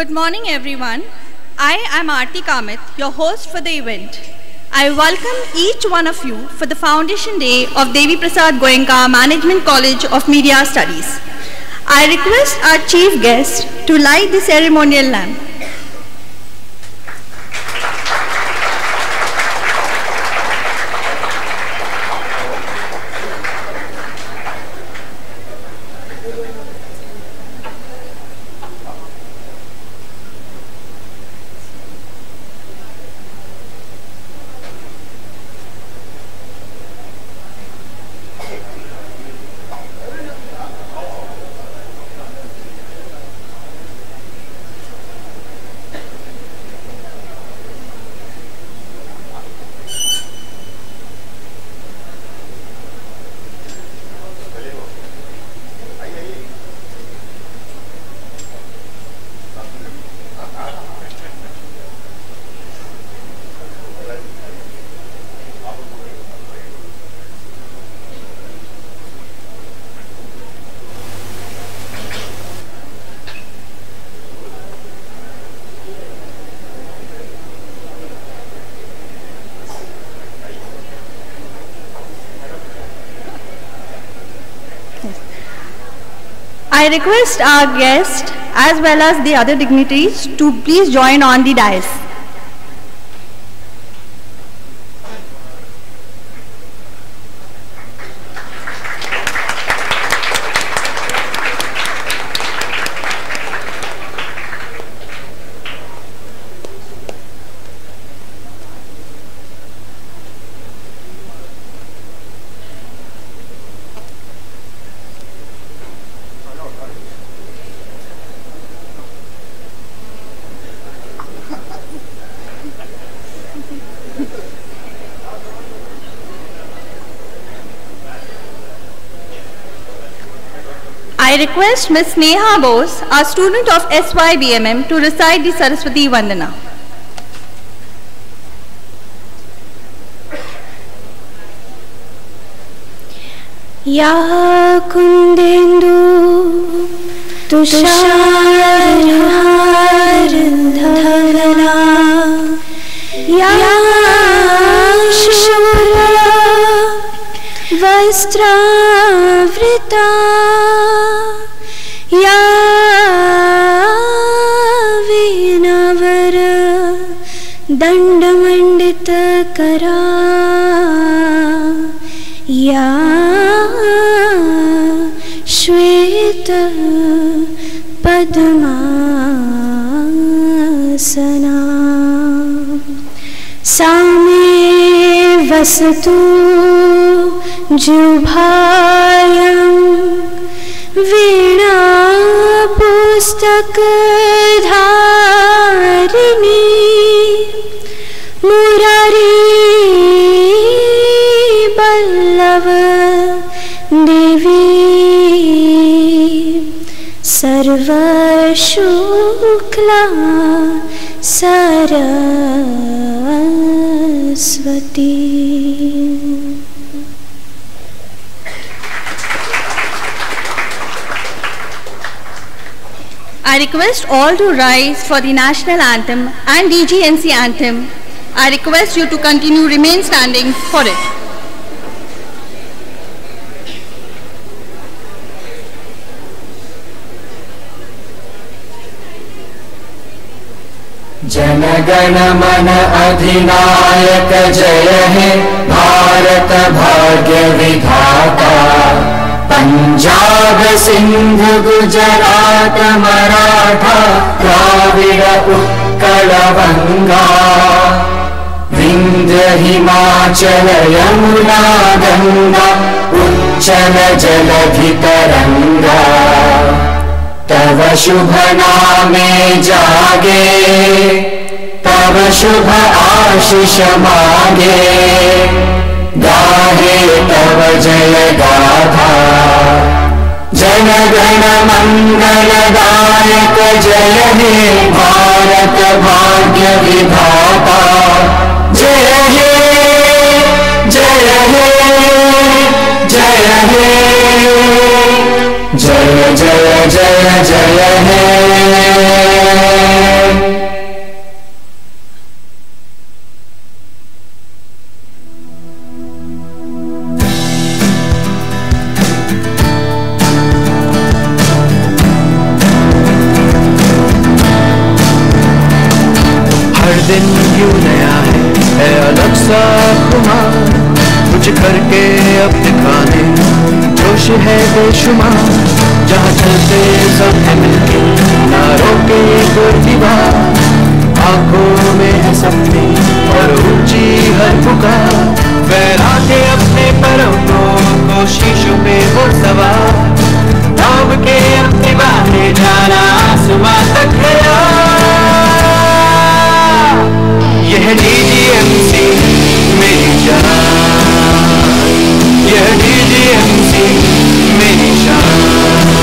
Good morning, everyone. I am Aarti Kamit, your host for the event. I welcome each one of you for the Foundation Day of Deviprasad Goenka Management College of Media Studies. I request our chief guest to light the ceremonial lamp. I request our guest as well as the other dignitaries to please join on the dais. I request Ms. Neha Bose, a student of SYBMM, to recite the Saraswati Vandana. Ya kundendu tusharadhavana ya shubha vastravrita ya vinavara dandamandita kara ya Shweta Padmasana Same Vasatu Jubhayam Veena Pustak Dharini Murari Ballava Devi Sarva Shukla Saraswati. I request all to rise for the national anthem and DGMC anthem. I request you to remain standing for it. Jana Gana मन अधिनायक जय हे भारत भाग्य विधाता पंजाब सिंध गुजरात मराठा द्राविड़ उत्कल बंगा विंध्य हिमाचल यमुना गंगा उच्चल जलधि तरंगा तव शुभ नामे जागे तव शुभ आशीष मांगे गाहे तव जय गाथा जन गण मंगलदायक जय हे भारत भाग्य विधाता जय हे जय हे जय हे जय जय जय जय हे हर दिन क्यों नया है अलग सा खुमार, कुछ करके अब दिखाने जोश है बेशुमार, जहाँ चलते सब है मिलके ना रोके कोई दीवार, आंखों में है सपने और ऊंची हर पुकार, फैला के अपने परों को कोशिशों पे वो सवार, थाम के अपनी बातें जाना आसमां तक गया। यह DGMC मेरी जान, यह DGMC मेरी शान,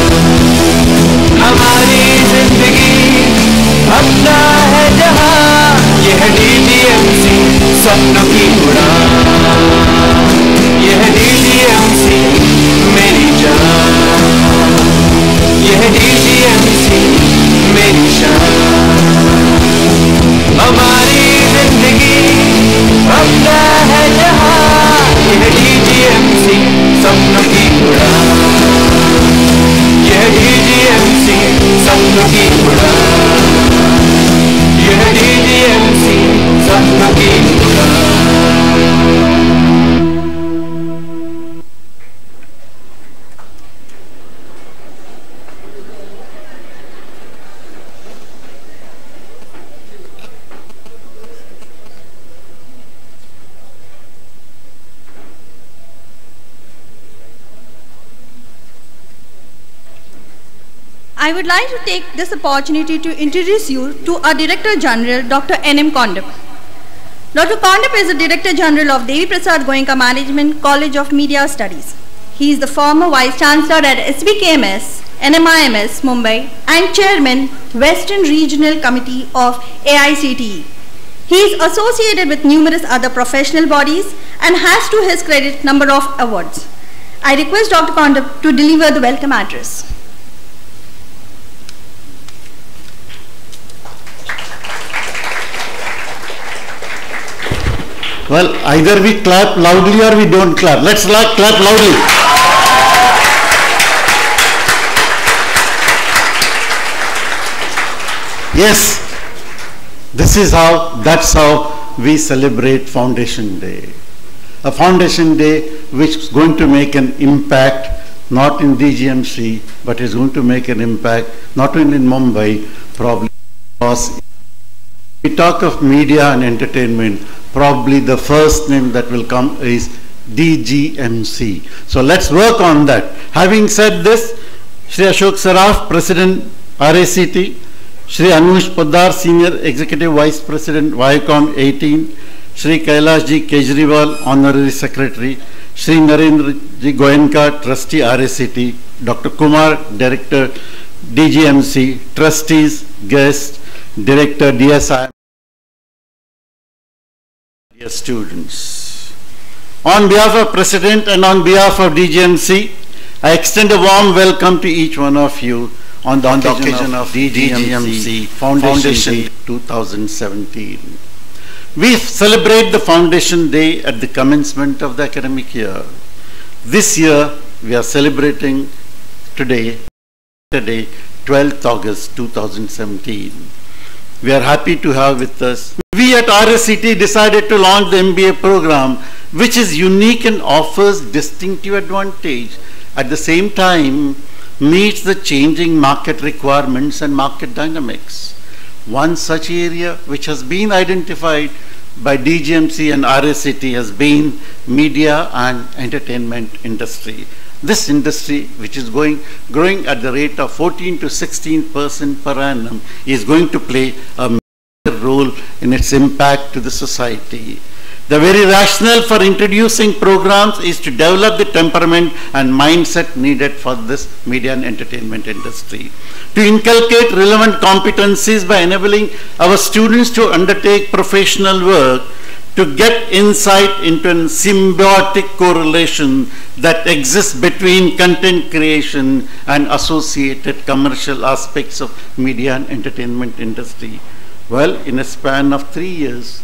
हमारी जिंदगी अपना है जहां, यह DGMC सपनों की उड़ान, यह DGMC मेरी जान, यह DGMC मेरी शान, हमारी जिंदगी अपना है जहां, यह DGMC सपनों की उड़ान, यह DGMC सपनों की उड़ान, यह DGMC सपनों की उड़ान। I would like to take this opportunity to introduce you to our Director General, Dr. N.M. Kondap. Dr. Kondap is the Director General of Deviprasad Goenka Management College of Media Studies. He is the former Vice Chancellor at SBKMS, NMIMS, Mumbai, and Chairman, Western Regional Committee of AICTE. He is associated with numerous other professional bodies and has to his credit number of awards. I request Dr. Kondap to deliver the welcome address. Well, either we clap loudly or we don't clap. Let's clap loudly. Yes, that's how we celebrate Foundation Day. A Foundation Day which is going to make an impact not in DGMC, but is going to make an impact not only in Mumbai, probably across. We talk of media and entertainment, probably the first name that will come is DGMC. So let's work on that. Having said this, Shri Ashok Saraf, President RACT, Shri Anush Poddar, Senior Executive Vice President Viacom 18, Shri Kailash Ji Kejriwal, Honorary Secretary, Shri Narendra Ji Goenka, Trustee RACT, Dr. Kumar, Director DGMC, Trustees, Guests, Director DSI, dear students. On behalf of President and on behalf of DGMC, I extend a warm welcome to each one of you on the occasion of DGMC Foundation 2017. We celebrate the Foundation Day at the commencement of the academic year. This year, we are celebrating today, 12th August 2017. We are happy to have with us. We at RACT decided to launch the MBA program, which is unique and offers distinctive advantage. At the same time, meets the changing market requirements and market dynamics. One such area which has been identified by DGMC and RACT has been media and entertainment industry. This industry, which is growing at the rate of 14 to 16% per annum, is going to play a major role in its impact to the society. The very rationale for introducing programs is to develop the temperament and mindset needed for this media and entertainment industry. To inculcate relevant competencies by enabling our students to undertake professional work, to get insight into a symbiotic correlation that exists between content creation and associated commercial aspects of media and entertainment industry. Well, in a span of 3 years,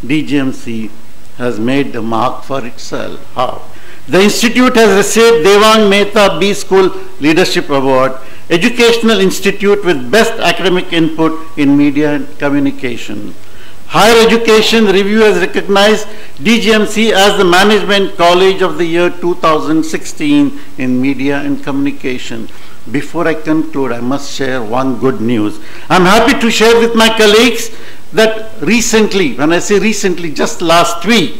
DGMC has made a mark for itself. How? The institute has received Devang Mehta B School Leadership Award, Educational Institute with Best Academic Input in Media and Communication. Higher Education Review has recognized DGMC as the Management College of the year 2016 in Media and Communication. Before I conclude, I must share one good news. I'm happy to share with my colleagues that recently, when I say recently, just last week,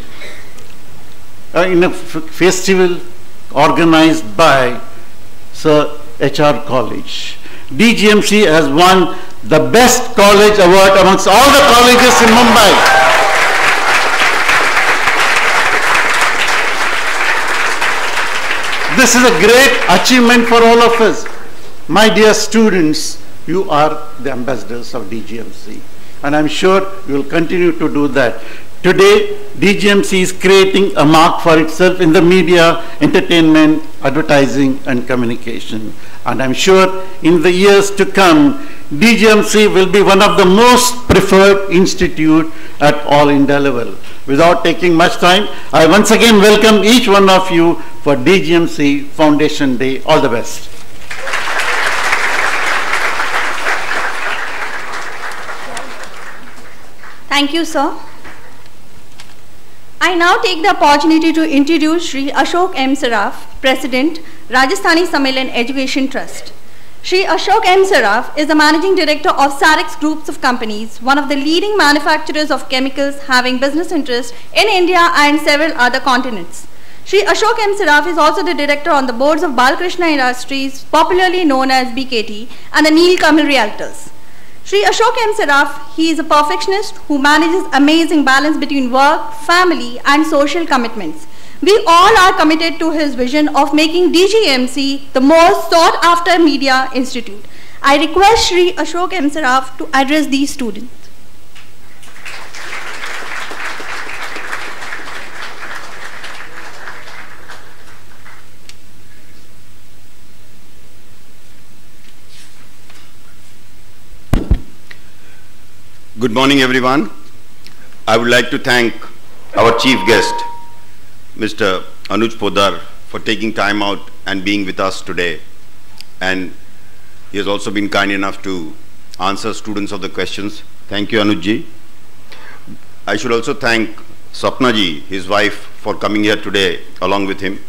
in a festival organized by Sir HR College, DGMC has won the Best College Award amongst all the colleges in Mumbai. This is a great achievement for all of us. My dear students, you are the ambassadors of DGMC, and I'm sure you will continue to do that. Today, DGMC is creating a mark for itself in the media, entertainment, advertising, and communication. And I'm sure in the years to come, DGMC will be one of the most preferred institute at all India level. Without taking much time, I once again welcome each one of you for DGMC Foundation Day. All the best. Thank you, sir. I now take the opportunity to introduce Shri Ashok M. Saraf, President, Rajasthani Sammelan Education Trust. Shri Ashok M. Saraf is the Managing Director of Sarex Groups of Companies, one of the leading manufacturers of chemicals having business interests in India and several other continents. Shri Ashok M. Saraf is also the Director on the boards of Balkrishna Industries, popularly known as BKT, and the Neel Kamal Realtors. Shri Ashok M. Saraf, he is a perfectionist who manages amazing balance between work, family and social commitments. We all are committed to his vision of making DGMC the most sought after media institute. I request Shri Ashok M. Saraf to address these students. Good morning, everyone. I would like to thank our chief guest, Mr. Anuj Podar, for taking time out and being with us today. And he has also been kind enough to answer students of the questions. Thank you, Anuj-ji. I should also thank Sapna-ji, his wife, for coming here today along with him.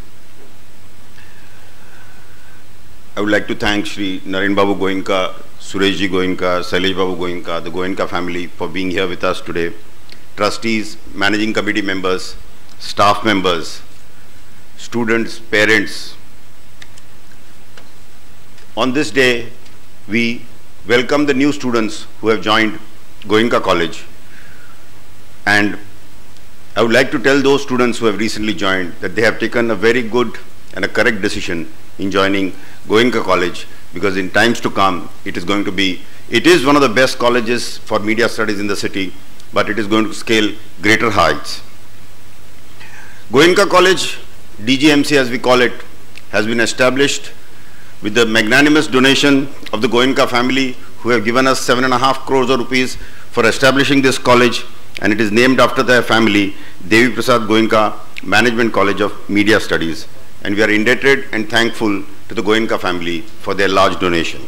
I would like to thank Shri Naren Babu Goenka, Sureshji Goenka, Sailesh Babu Goenka, the Goenka family for being here with us today. Trustees, managing committee members, staff members, students, parents. On this day, we welcome the new students who have joined Goenka College. And I would like to tell those students who have recently joined that they have taken a very good and a correct decision in joining Goenka College, because in times to come, it is one of the best colleges for media studies in the city, but it is going to scale greater heights. Goenka College, DGMC as we call it, has been established with the magnanimous donation of the Goenka family, who have given us 7.5 crores of rupees for establishing this college, and it is named after their family, Deviprasad Goenka Management College of Media Studies. And we are indebted and thankful to the Goenka family for their large donation.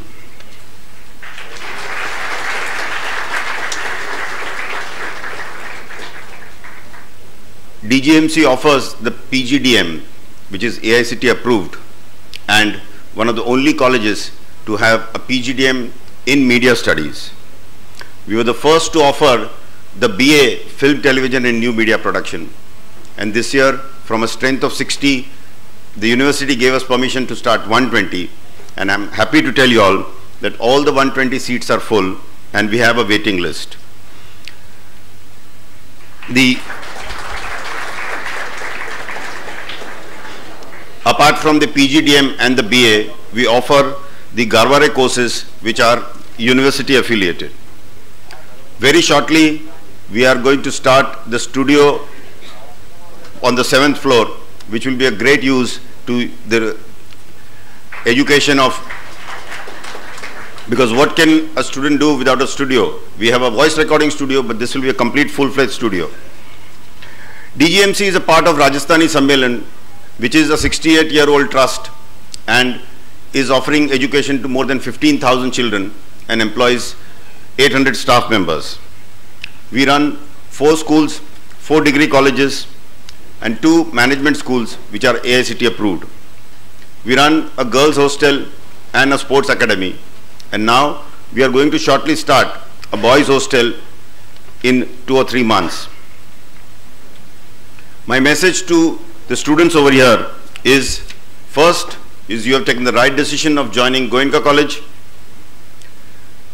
DGMC offers the PGDM, which is AICTE approved, and one of the only colleges to have a PGDM in media studies. We were the first to offer the BA Film, Television and New Media Production. And this year, from a strength of 60, the university gave us permission to start 120, and I'm happy to tell you all that all the 120 seats are full and we have a waiting list. Apart from the PGDM and the BA, we offer the Garware courses, which are university affiliated. Very shortly, we are going to start the studio on the 7th floor, which will be a great use to the education of, because what can a student do without a studio? We have a voice recording studio, but this will be a complete full-fledged studio. DGMC is a part of Rajasthani Sammelan, which is a 68-year-old trust and is offering education to more than 15,000 children and employs 800 staff members. We run 4 schools, 4 degree colleges, and 2 management schools which are AICTE approved. We run a girls' hostel and a sports academy, and now we are going to shortly start a boys' hostel in 2 or 3 months. My message to the students over here is, first is you have taken the right decision of joining Goenka College.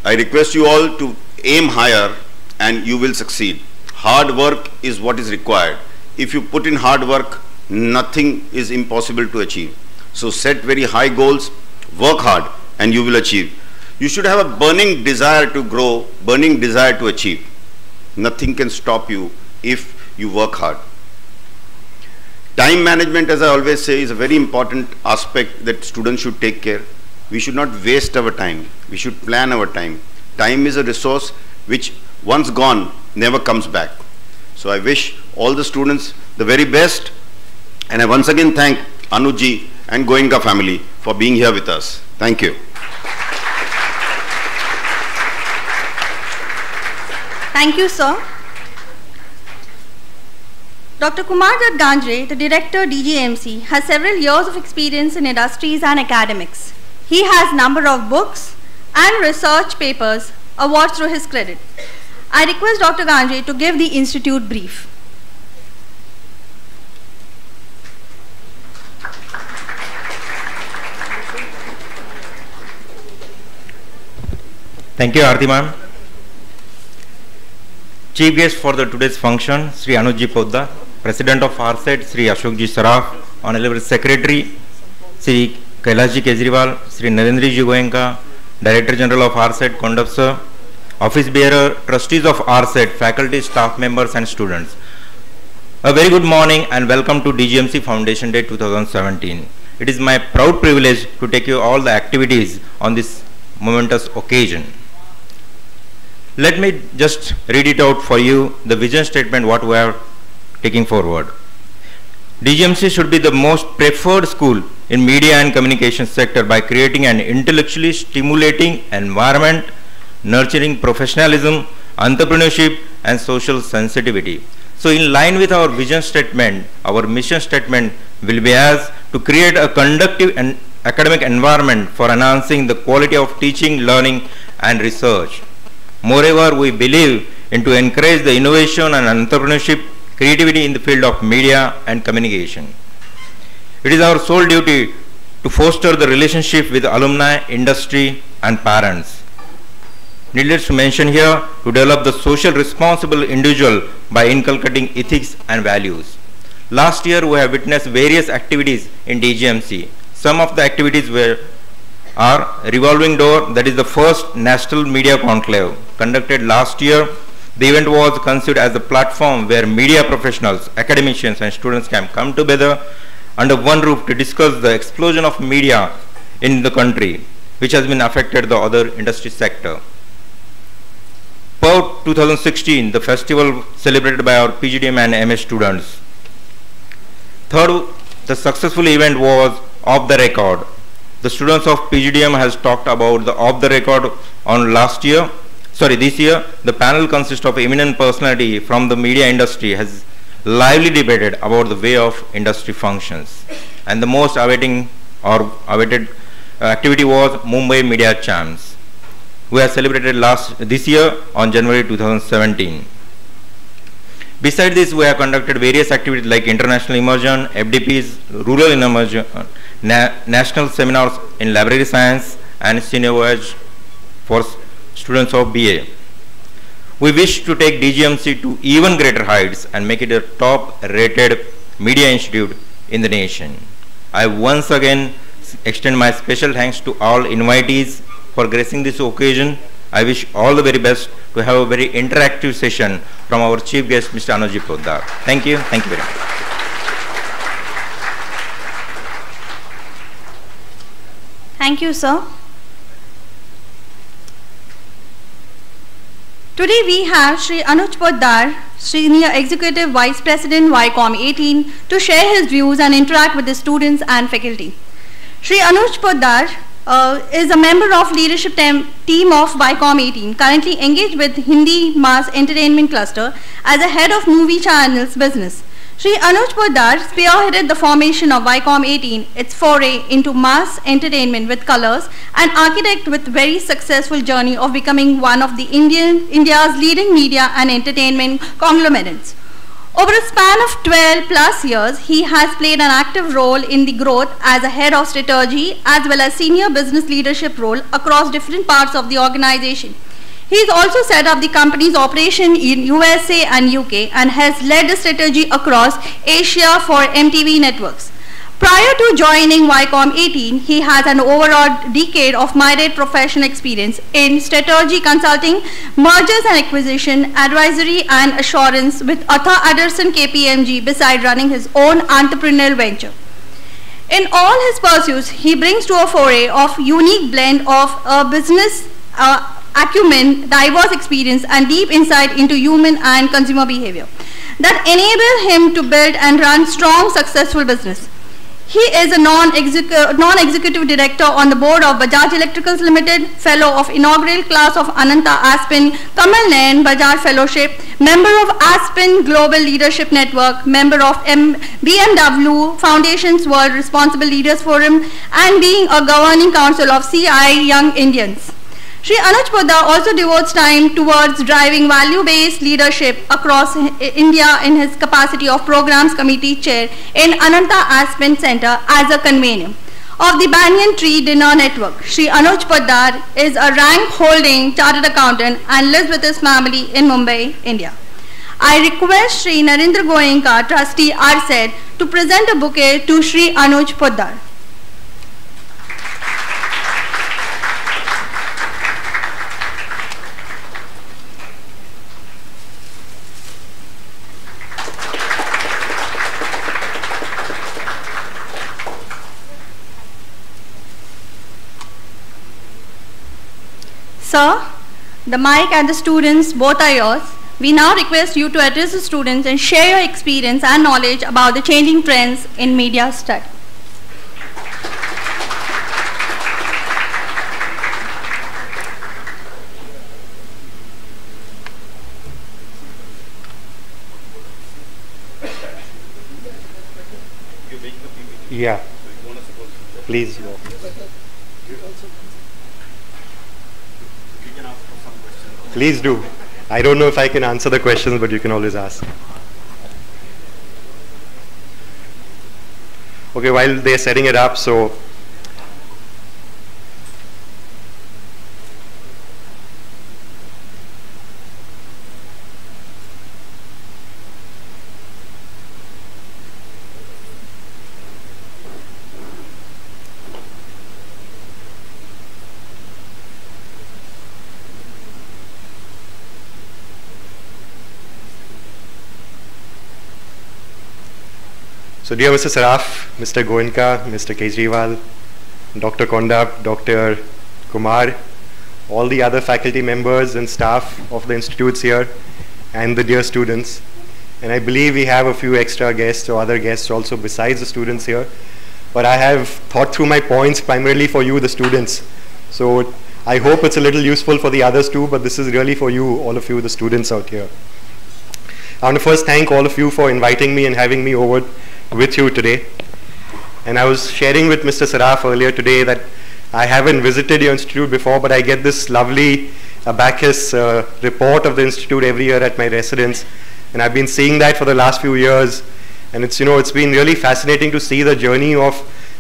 I request you all to aim higher and you will succeed. Hard work is what is required. If you put in hard work, nothing is impossible to achieve. So set very high goals, work hard, and you will achieve. You should have a burning desire to grow, burning desire to achieve. Nothing can stop you if you work hard. Time management, as I always say, is a very important aspect that students should take care. We should not waste our time. We should plan our time. Time is a resource which once gone never comes back. So I wish all the students the very best, and I once again thank Anuji and Goenka family for being here with us. Thank you. Thank you, sir. Dr. Kumar Dutt Ganjre, the Director DGMC, has several years of experience in industries and academics. He has a number of books and research papers awards through his credit. I request Dr. Ganjre to give the institute brief. Thank you, Aarti ma'am. Chief guest for the today's function, Sri Anuj Poddar, President of RSET, Sri Ashokji Saraf, Honorable Secretary, Sri Kailash Kejriwal, Sri Narendra Goenka, Director General of RSET, Kondap sir, Office Bearer, Trustees of RSET, faculty, staff members and students. A very good morning and welcome to DGMC Foundation Day 2017. It is my proud privilege to take you all the activities on this momentous occasion. Let me just read it out for you, the vision statement what we are taking forward. DGMC should be the most preferred school in media and communication sector by creating an intellectually stimulating environment, nurturing professionalism, entrepreneurship and social sensitivity. So in line with our vision statement, our mission statement will be as to create a conducive and academic environment for enhancing the quality of teaching, learning and research. Moreover, we believe in to encourage the innovation and entrepreneurship, creativity in the field of media and communication. It is our sole duty to foster the relationship with alumni, industry and parents. Needless to mention here, to develop the social responsible individual by inculcating ethics and values. Last year, we have witnessed various activities in DGMC. Some of the activities are Revolving Door, that is the first National Media Conclave conducted last year. The event was conceived as a platform where media professionals, academicians and students can come together under one roof to discuss the explosion of media in the country, which has been affected the other industry sector. POUT 2016, the festival celebrated by our PGDM and MS students. Third, the successful event was Off the Record. The students of PGDM has talked about the Off the Record on this year. The panel consists of eminent personality from the media industry has lively debated about the way of industry functions. And the most awaited activity was Mumbai Media Champs. We have celebrated this year on January 2017. Besides this, we have conducted various activities like international immersion, FDPs, rural immersion, national seminars in library science and senior voyage for students of BA. We wish to take DGMC to even greater heights and make it a top rated media institute in the nation. I once again extend my special thanks to all invitees for gracing this occasion. I wish all the very best to have a very interactive session from our chief guest, Mr. Anuj Poddar. Thank you. Thank you very much. Thank you, sir. Today we have Sri Anuj Poddar, Senior Executive Vice President, YCOM 18, to share his views and interact with the students and faculty. Sri Anuj Poddar is a member of leadership team of Viacom 18, currently engaged with Hindi Mass Entertainment Cluster as a head of movie channels business. Shri Anuj Poddar spearheaded the formation of Viacom 18, its foray into mass entertainment with colors, and architect with very successful journey of becoming one of the India's leading media and entertainment conglomerates. Over a span of 12 plus years, he has played an active role in the growth as a head of strategy as well as senior business leadership role across different parts of the organization. He has also set up the company's operation in USA and UK and has led the strategy across Asia for MTV networks. Prior to joining Viacom 18, he has an overall decade of myriad professional experience in strategy consulting, mergers and acquisition, advisory and assurance with Arthur Andersen KPMG beside running his own entrepreneurial venture. In all his pursuits, he brings to a foray of unique blend of business acumen, diverse experience and deep insight into human and consumer behavior that enable him to build and run strong, successful business. He is a non-executive director on the board of Bajaj Electricals Limited, fellow of inaugural class of Ananta Aspen Kamal Nayan Bajaj Fellowship, member of Aspen Global Leadership Network, member of BMW Foundation's World Responsible Leaders Forum, and being a governing council of CI Young Indians. Shri Anuj Poddar also devotes time towards driving value-based leadership across India in his capacity of Programs Committee Chair in Ananta Aspen Center as a convener of the Banyan Tree Dinner Network. Shri Anuj Poddar is a rank-holding chartered accountant and lives with his family in Mumbai, India. I request Shri Narendra Goenka, Trustee RSED, to present a bouquet to Shri Anuj Poddar. Sir, the mic and the students both are yours. We now request you to address the students and share your experience and knowledge about the changing trends in media study. Yeah, please. Please do. I don't know if I can answer the questions, but you can always ask. Okay, while they're setting it up, so So dear Mr. Saraf, Mr. Goenka, Mr. Kejriwal, Dr. Kondap, Dr. Kumar, all the other faculty members and staff of the institutes here, and the dear students. And I believe we have a few extra guests or other guests also besides the students here. But I have thought through my points primarily for you, the students. So I hope it's a little useful for the others too, but this is really for you, all of you, the students out here. I want to first thank all of you for inviting me and having me over with you today. And I was sharing with Mr. Saraf earlier today that I haven't visited your institute before, but I get this lovely abacus report of the institute every year at my residence, and I've been seeing that for the last few years, and it's, you know, it's been really fascinating to see the journey of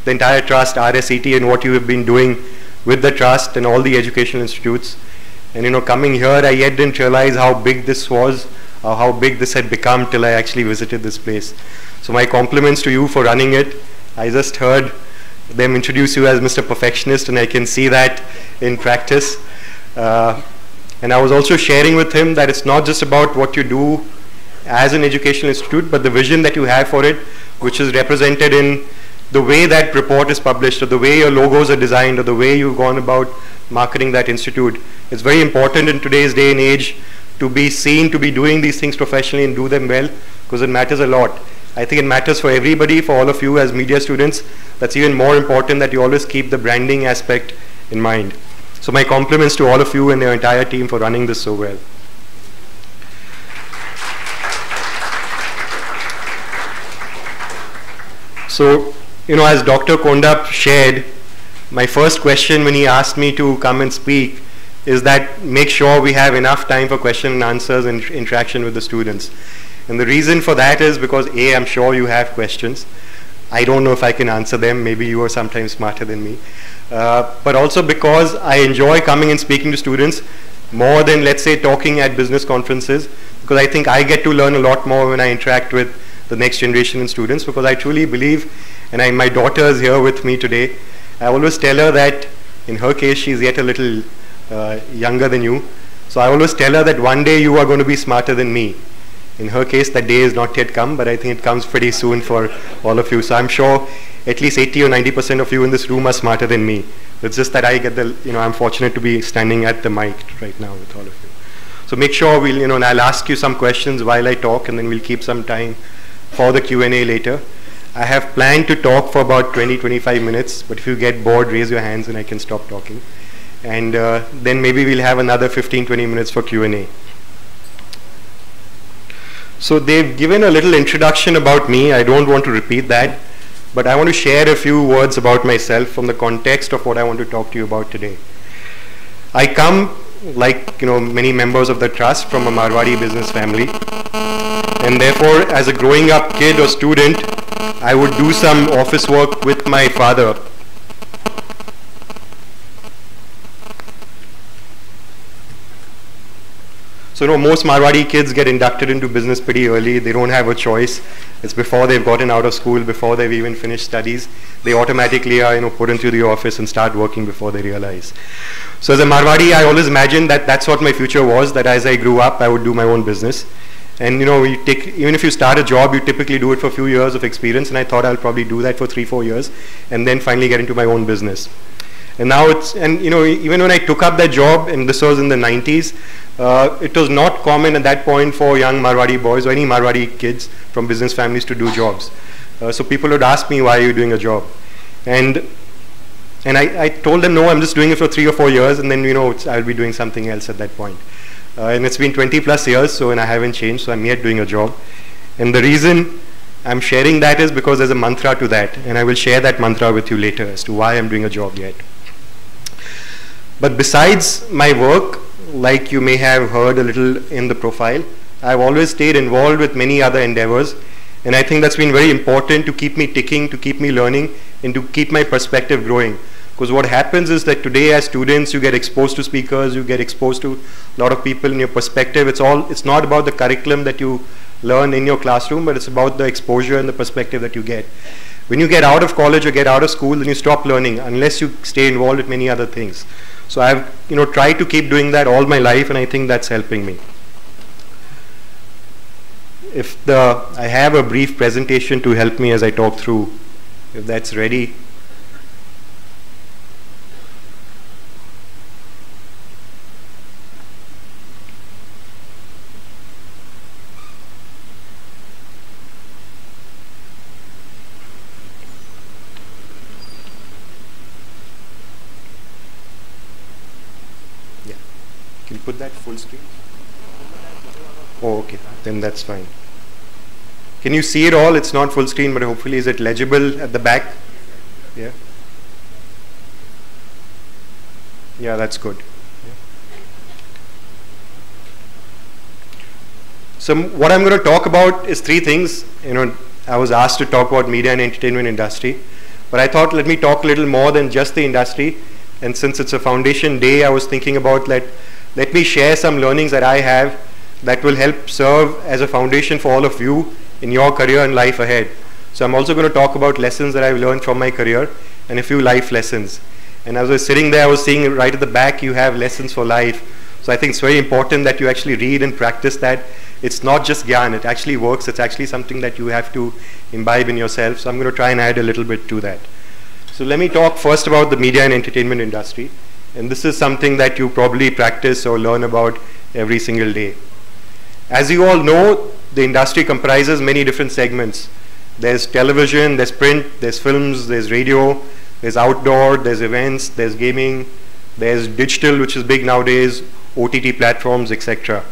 the entire trust, RSET, and what you have been doing with the trust and all the educational institutes. And, you know, coming here, I yet didn't realize how big this was, or how big this had become till I actually visited this place. So my compliments to you for running it. I just heard them introduce you as Mr. Perfectionist, and I can see that in practice. And I was also sharing with him that it's not just about what you do as an educational institute, but the vision that you have for it, which is represented in the way that report is published, or the way your logos are designed, or the way you've gone about marketing that institute. It's very important in today's day and age to be seen to be doing these things professionally and do them well, because it matters a lot. I think it matters for everybody, for all of you as media students. That's even more important that you always keep the branding aspect in mind. So my compliments to all of you and your entire team for running this so well. So, you know, as Dr. Kondap shared, my first question when he asked me to come and speak is that make sure we have enough time for question and answers and interaction with the students. And the reason for that is because A, I'm sure you have questions. I don't know if I can answer them. Maybe you are sometimes smarter than me. But also because I enjoy coming and speaking to students more than, let's say, talking at business conferences, because I think I get to learn a lot more when I interact with the next generation and students, because I truly believe, and my daughter is here with me today, I always tell her that, in her case, she's yet a little younger than you. So I always tell her that one day you are going to be smarter than me. In her case, that day has not yet come, but I think it comes pretty soon for all of you. So I'm sure at least 80 or 90% of you in this room are smarter than me. It's just that I get the, you know, I'm fortunate to be standing at the mic right now with all of you. So make sure we'll, you know, and I'll ask you some questions while I talk, and then we'll keep some time for the Q&A later. I have planned to talk for about 20-25 minutes, but if you get bored, raise your hands and I can stop talking. And then maybe we'll have another 15-20 minutes for Q&A. So they've given a little introduction about me. I don't want to repeat that, but I want to share a few words about myself from the context of what I want to talk to you about today. I come, like, you know, many members of the trust, from a Marwadi business family, and therefore as a growing up kid or student, I would do some office work with my father. So, you know, most Marwadi kids get inducted into business pretty early. They don't have a choice. It's before they've gotten out of school, before they've even finished studies. They automatically are, you know, put into the office and start working before they realize. So as a Marwadi, I always imagined that that's what my future was, that as I grew up, I would do my own business. And, you know, even if you start a job, you typically do it for a few years of experience, and I thought I'll probably do that for 3-4 years, and then finally get into my own business. And now it's, and you know, even when I took up that job, and this was in the 90s, it was not common at that point for young Marwadi boys or any Marwadi kids from business families to do jobs. So people would ask me, why are you doing a job? And I told them, no, I'm just doing it for 3 or 4 years, and then, you know, I'll be doing something else at that point. And it's been 20 plus years, so, and I haven't changed, so I'm yet doing a job. And the reason I'm sharing that is because there's a mantra to that, and I will share that mantra with you later as to why I'm doing a job yet. But besides my work, like you may have heard a little in the profile, I've always stayed involved with many other endeavors, and I think that's been very important to keep me ticking, to keep me learning, and to keep my perspective growing. Because what happens is that today as students, you get exposed to speakers, you get exposed to a lot of people in your perspective. It's not about the curriculum that you learn in your classroom, but it's about the exposure and the perspective that you get. When you get out of college or get out of school, then you stop learning unless you stay involved with many other things. So I've, you know, tried to keep doing that all my life, and I think that's helping me. I have a brief presentation to help me as I talk through, if that's ready. Can you put that full screen? Oh, okay, then that's fine. Can you see it all? It's not full screen, but hopefully is it legible at the back? Yeah. Yeah, that's good. Yeah. So what I'm going to talk about is 3 things. You know, I was asked to talk about media and entertainment industry, but I thought let me talk a little more than just the industry. And since it's a foundation day, I was thinking about let me share some learnings that I have that will help serve as a foundation for all of you in your career and life ahead. So I'm also going to talk about lessons that I've learned from my career and a few life lessons. And as I was sitting there, I was seeing right at the back, you have lessons for life. So I think it's very important that you actually read and practice that. It's not just gyan, it actually works. It's actually something that you have to imbibe in yourself. So I'm going to try and add a little bit to that. So let me talk first about the media and entertainment industry. And this is something that you probably practice or learn about every single day. As you all know, the industry comprises many different segments. There's television, there's print, there's films, there's radio, there's outdoor, there's events, there's gaming, there's digital, which is big nowadays, OTT platforms, etc.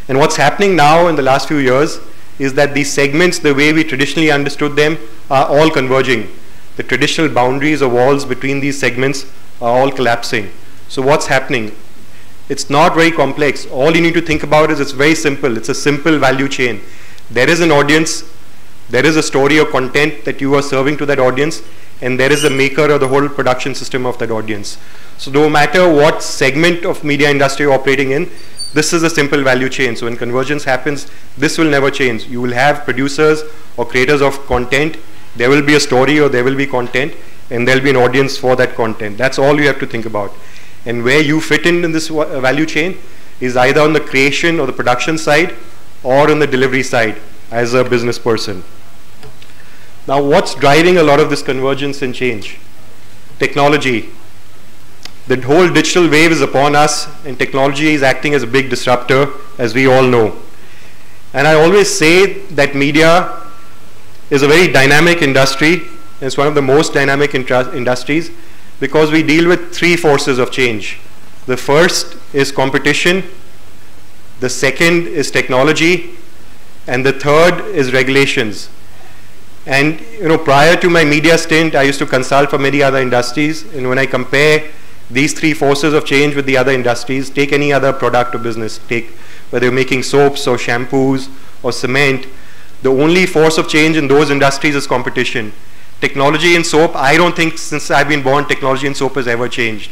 And what's happening now in the last few years is that these segments, the way we traditionally understood them, are all converging. The traditional boundaries or walls between these segments are all collapsing. So what's happening? It's not very complex. All you need to think about is it's very simple. It's a simple value chain. There is an audience, there is a story or content that you are serving to that audience, and there is a maker or the whole production system of that audience. So no matter what segment of media industry you're operating in, this is a simple value chain. So when convergence happens, this will never change. You will have producers or creators of content. There will be a story or there will be content, and there will be an audience for that content. That's all you have to think about. And where you fit in this value chain is either on the creation or the production side or on the delivery side as a business person. Now, what's driving a lot of this convergence and change? Technology. The whole digital wave is upon us, and technology is acting as a big disruptor, as we all know. And I always say that media is a very dynamic industry. It's one of the most dynamic industries because we deal with three forces of change. The first is competition, the second is technology, and the third is regulations. And prior to my media stint, I used to consult for many other industries, and when I compare these three forces of change with the other industries, take any other product or business, take whether you're making soaps or shampoos or cement, the only force of change in those industries is competition. Technology in soap, I don't think since I've been born, technology in soap has ever changed.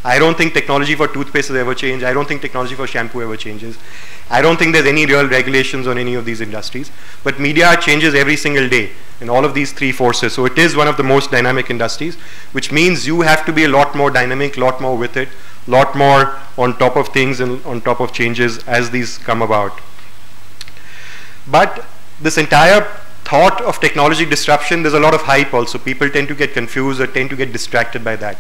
I don't think technology for toothpaste has ever changed. I don't think technology for shampoo ever changes. I don't think there's any real regulations on any of these industries. But media changes every single day in all of these three forces. So it is one of the most dynamic industries, which means you have to be a lot more dynamic, a lot more with it, a lot more on top of things and on top of changes as these come about. But this entire thought of technology disruption, there's a lot of hype also. People tend to get confused or tend to get distracted by that.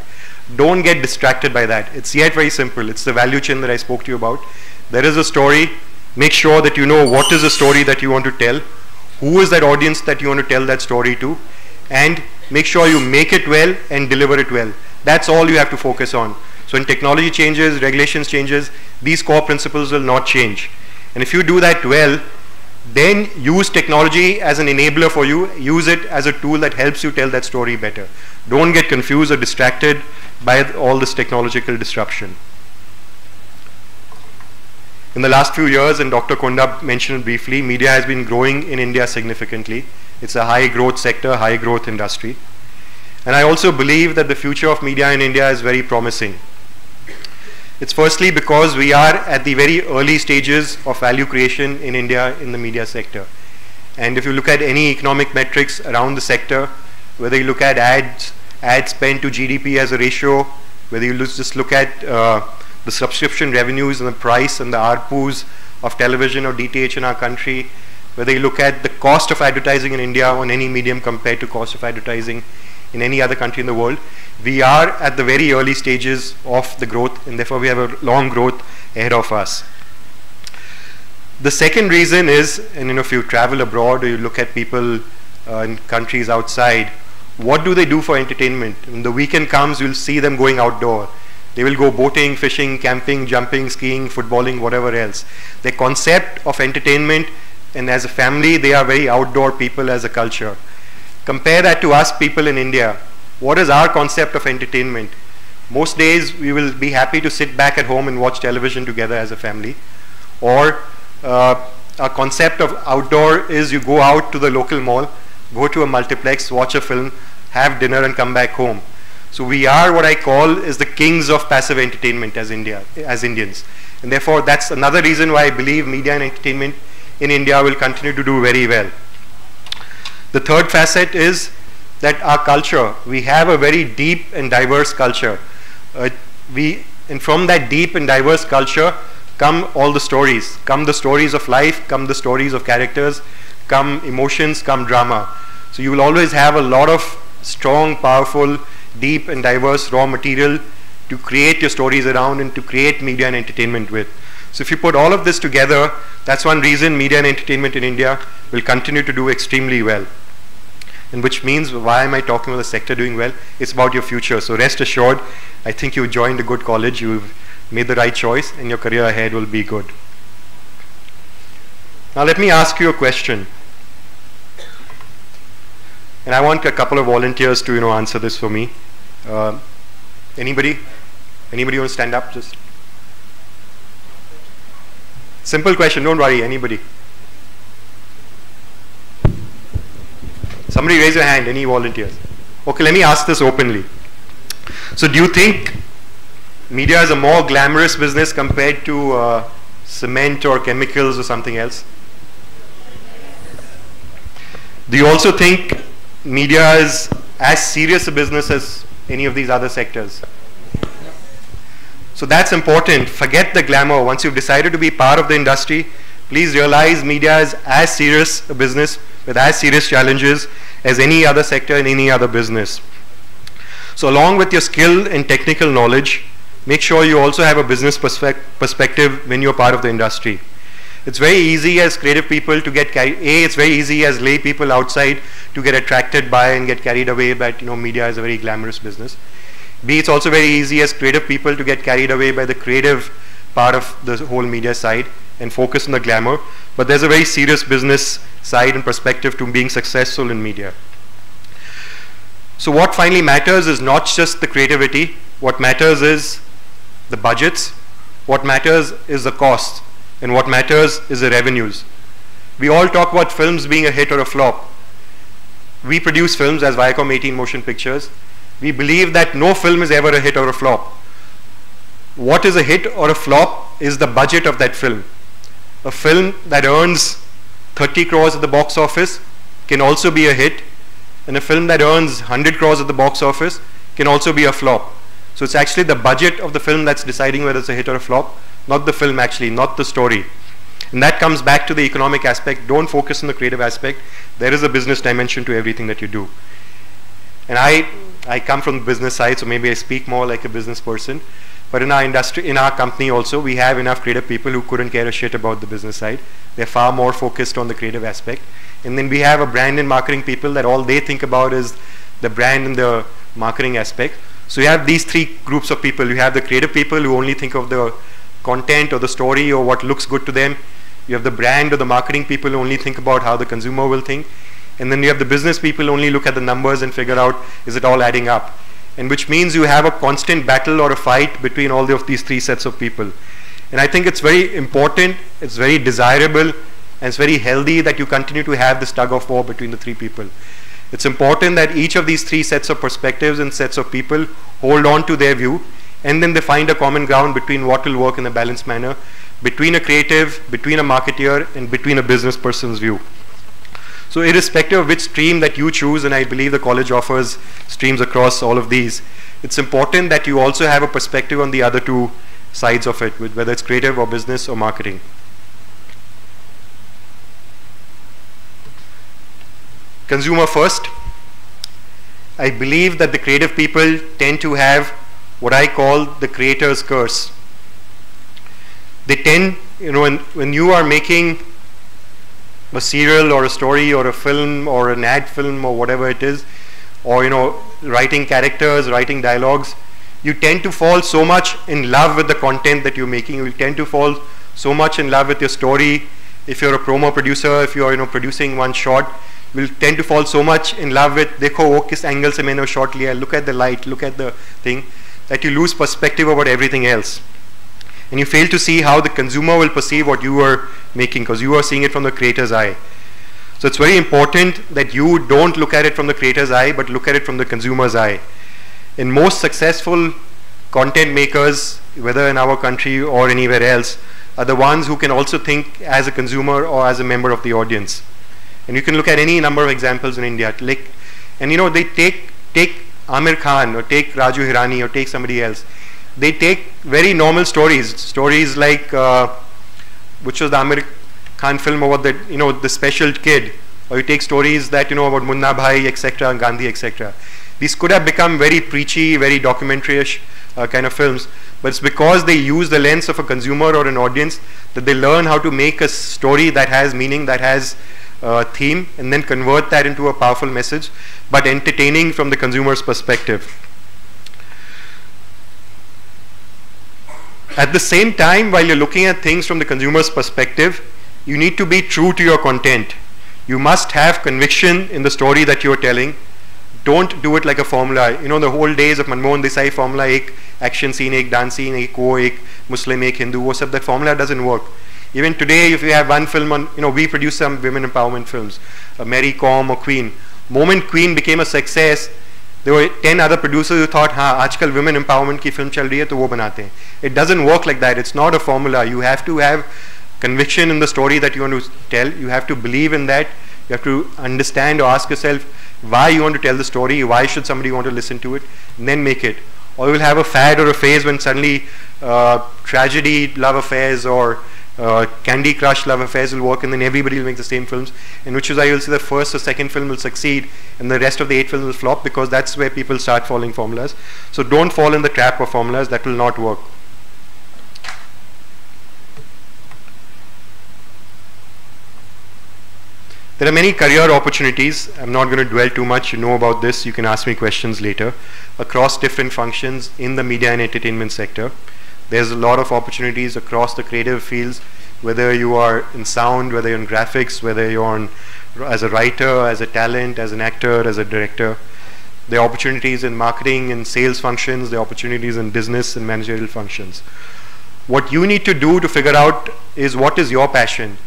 Don't get distracted by that. It's yet very simple. It's the value chain that I spoke to you about. There is a story. Make sure that you know what is the story that you want to tell, who is that audience that you want to tell that story to, and make sure you make it well and deliver it well. That's all you have to focus on. So when technology changes, regulations changes, these core principles will not change. And if you do that well, then use technology as an enabler for you. Use it as a tool that helps you tell that story better. Don't get confused or distracted by all this technological disruption. In the last few years, and Dr. Konda mentioned it briefly, media has been growing in India significantly. It's a high growth sector, high growth industry. And I also believe that the future of media in India is very promising. It's firstly because we are at the very early stages of value creation in India in the media sector. And if you look at any economic metrics around the sector, whether you look at ad spend to GDP as a ratio, whether you just look at the subscription revenues and the price and the ARPUs of television or DTH in our country, whether you look at the cost of advertising in India on any medium compared to cost of advertising in any other country in the world, we are at the very early stages of the growth, and therefore we have a long growth ahead of us. The second reason is, and if you travel abroad or you look at people in countries outside, what do they do for entertainment? When the weekend comes, you'll see them going outdoor. They will go boating, fishing, camping, jumping, skiing, footballing, whatever else. The concept of entertainment, and as a family, they are very outdoor people as a culture. Compare that to us people in India. What is our concept of entertainment? Most days we will be happy to sit back at home and watch television together as a family. Or our concept of outdoor is you go out to the local mall, go to a multiplex, watch a film, have dinner and come back home. So we are what I call is the kings of passive entertainment as Indians. And therefore that's another reason why I believe media and entertainment in India will continue to do very well. The third facet is that our culture, we have a very deep and diverse culture. And from that deep and diverse culture come all the stories. Come the stories of life, come the stories of characters, come emotions, come drama. So you will always have a lot of strong, powerful, deep and diverse raw material to create your stories around and to create media and entertainment with. So if you put all of this together, that's one reason media and entertainment in India will continue to do extremely well. And which means, why am I talking about the sector doing well? It's about your future. So rest assured, I think you joined a good college, you've made the right choice, and your career ahead will be good. Now let me ask you a question. And I want a couple of volunteers to answer this for me. Anybody? Anybody want to stand up? Just simple question, don't worry, anybody. Somebody raise your hand, any volunteers? Okay, let me ask this openly. So do you think media is a more glamorous business compared to cement or chemicals or something else? Do you also think media is as serious a business as any of these other sectors? So that's important. Forget the glamour. Once you've decided to be part of the industry, please realize media is as serious a business with as serious challenges as any other sector in any other business. So along with your skill and technical knowledge, make sure you also have a business perspective when you're part of the industry. It's very easy as creative people to get carried, it's very easy as lay people outside to get attracted by and get carried away that media is a very glamorous business. B, it's also very easy as creative people to get carried away by the creative part of the whole media side and focus on the glamour. But there's a very serious business side and perspective to being successful in media. So what finally matters is not just the creativity. What matters is the budgets. What matters is the cost. And what matters is the revenues. We all talk about films being a hit or a flop. We produce films as Viacom 18 Motion Pictures. We believe that no film is ever a hit or a flop. What is a hit or a flop is the budget of that film. A film that earns 30 crores at the box office can also be a hit, and a film that earns 100 crores at the box office can also be a flop. So it's actually the budget of the film that's deciding whether it's a hit or a flop, not the film actually, not the story. And that comes back to the economic aspect. Don't focus on the creative aspect. There is a business dimension to everything that you do. And I come from the business side, so maybe I speak more like a business person. But in our industry, in our company also, we have enough creative people who couldn't care a shit about the business side. They're far more focused on the creative aspect. And then we have a brand and marketing people that all they think about is the brand and the marketing aspect. So you have these three groups of people. You have the creative people who only think of the content or the story or what looks good to them. You have the brand or the marketing people who only think about how the consumer will think. And then you have the business people who only look at the numbers and figure out, is it all adding up? And which means you have a constant battle or a fight between all of these three sets of people. And I think it's very important, it's very desirable, and it's very healthy that you continue to have this tug of war between the three people. It's important that each of these three sets of perspectives and sets of people hold on to their view, and then they find a common ground between what will work in a balanced manner, between a creative, between a marketeer, and between a business person's view. So irrespective of which stream that you choose, and I believe the college offers streams across all of these, it's important that you also have a perspective on the other two sides of it, whether it's creative or business or marketing. Consumer first. I believe that the creative people tend to have what I call the creator's curse. They tend, when you are making a serial or a story or a film or an ad film or whatever it is, or writing characters, writing dialogues, you tend to fall so much in love with the content that you're making. You tend to fall so much in love with your story. If you're a promo producer, if you're producing one shot, you'll tend to fall so much in love with देखो वो किस angle से मैंने shot लिया, look at the light, look at the thing, that you lose perspective about everything else. And you fail to see how the consumer will perceive what you are making, because you are seeing it from the creator's eye. So it's very important that you don't look at it from the creator's eye, but look at it from the consumer's eye. And most successful content makers, whether in our country or anywhere else, are the ones who can also think as a consumer or as a member of the audience. And you can look at any number of examples in India. And they take Amir Khan or take Raju Hirani or take somebody else. They take very normal stories like which was the Amir Khan film about the special kid, or you take stories that about Munna Bhai, etc., Gandhi, etc. These could have become very preachy, very documentary-ish kind of films, but it's because they use the lens of a consumer or an audience that they learn how to make a story that has meaning, that has theme, and then convert that into a powerful message, but entertaining from the consumer's perspective. At the same time, while you're looking at things from the consumer's perspective, you need to be true to your content. You must have conviction in the story that you're telling. Don't do it like a formula. You know, the whole days of Manmohan Desai formula, ek action scene, ek dance scene, ek wo, ek Muslim, ek Hindu, wo sab, that formula doesn't work. Even today, if you have one film on, you know, we produce some women empowerment films, Mary Com or Queen. Moment Queen became a success, there were 10 other producers who thought, aajkal women empowerment ki film chal rahi hai, to wo banate hain. It doesn't work like that. It's not a formula. You have to have conviction in the story that you want to tell. You have to believe in that. You have to understand or ask yourself why you want to tell the story, why should somebody want to listen to it, and then make it. Or you will have a fad or a phase when suddenly tragedy love affairs or Candy Crush love affairs will work, and then everybody will make the same films, and which is why you'll see the first or second film will succeed and the rest of the 8 films will flop, because that's where people start following formulas. So don't fall in the trap of formulas. That will not work. There are many career opportunities. I'm not going to dwell too much. You know about this. You can ask me questions later. Across different functions in the media and entertainment sector, there's a lot of opportunities across the creative fields, whether you are in sound, whether you're in graphics, whether you're on, as a writer, as a talent, as an actor, as a director. There are opportunities in marketing and sales functions. There are opportunities in business and managerial functions. What you need to do to figure out is what is your passion.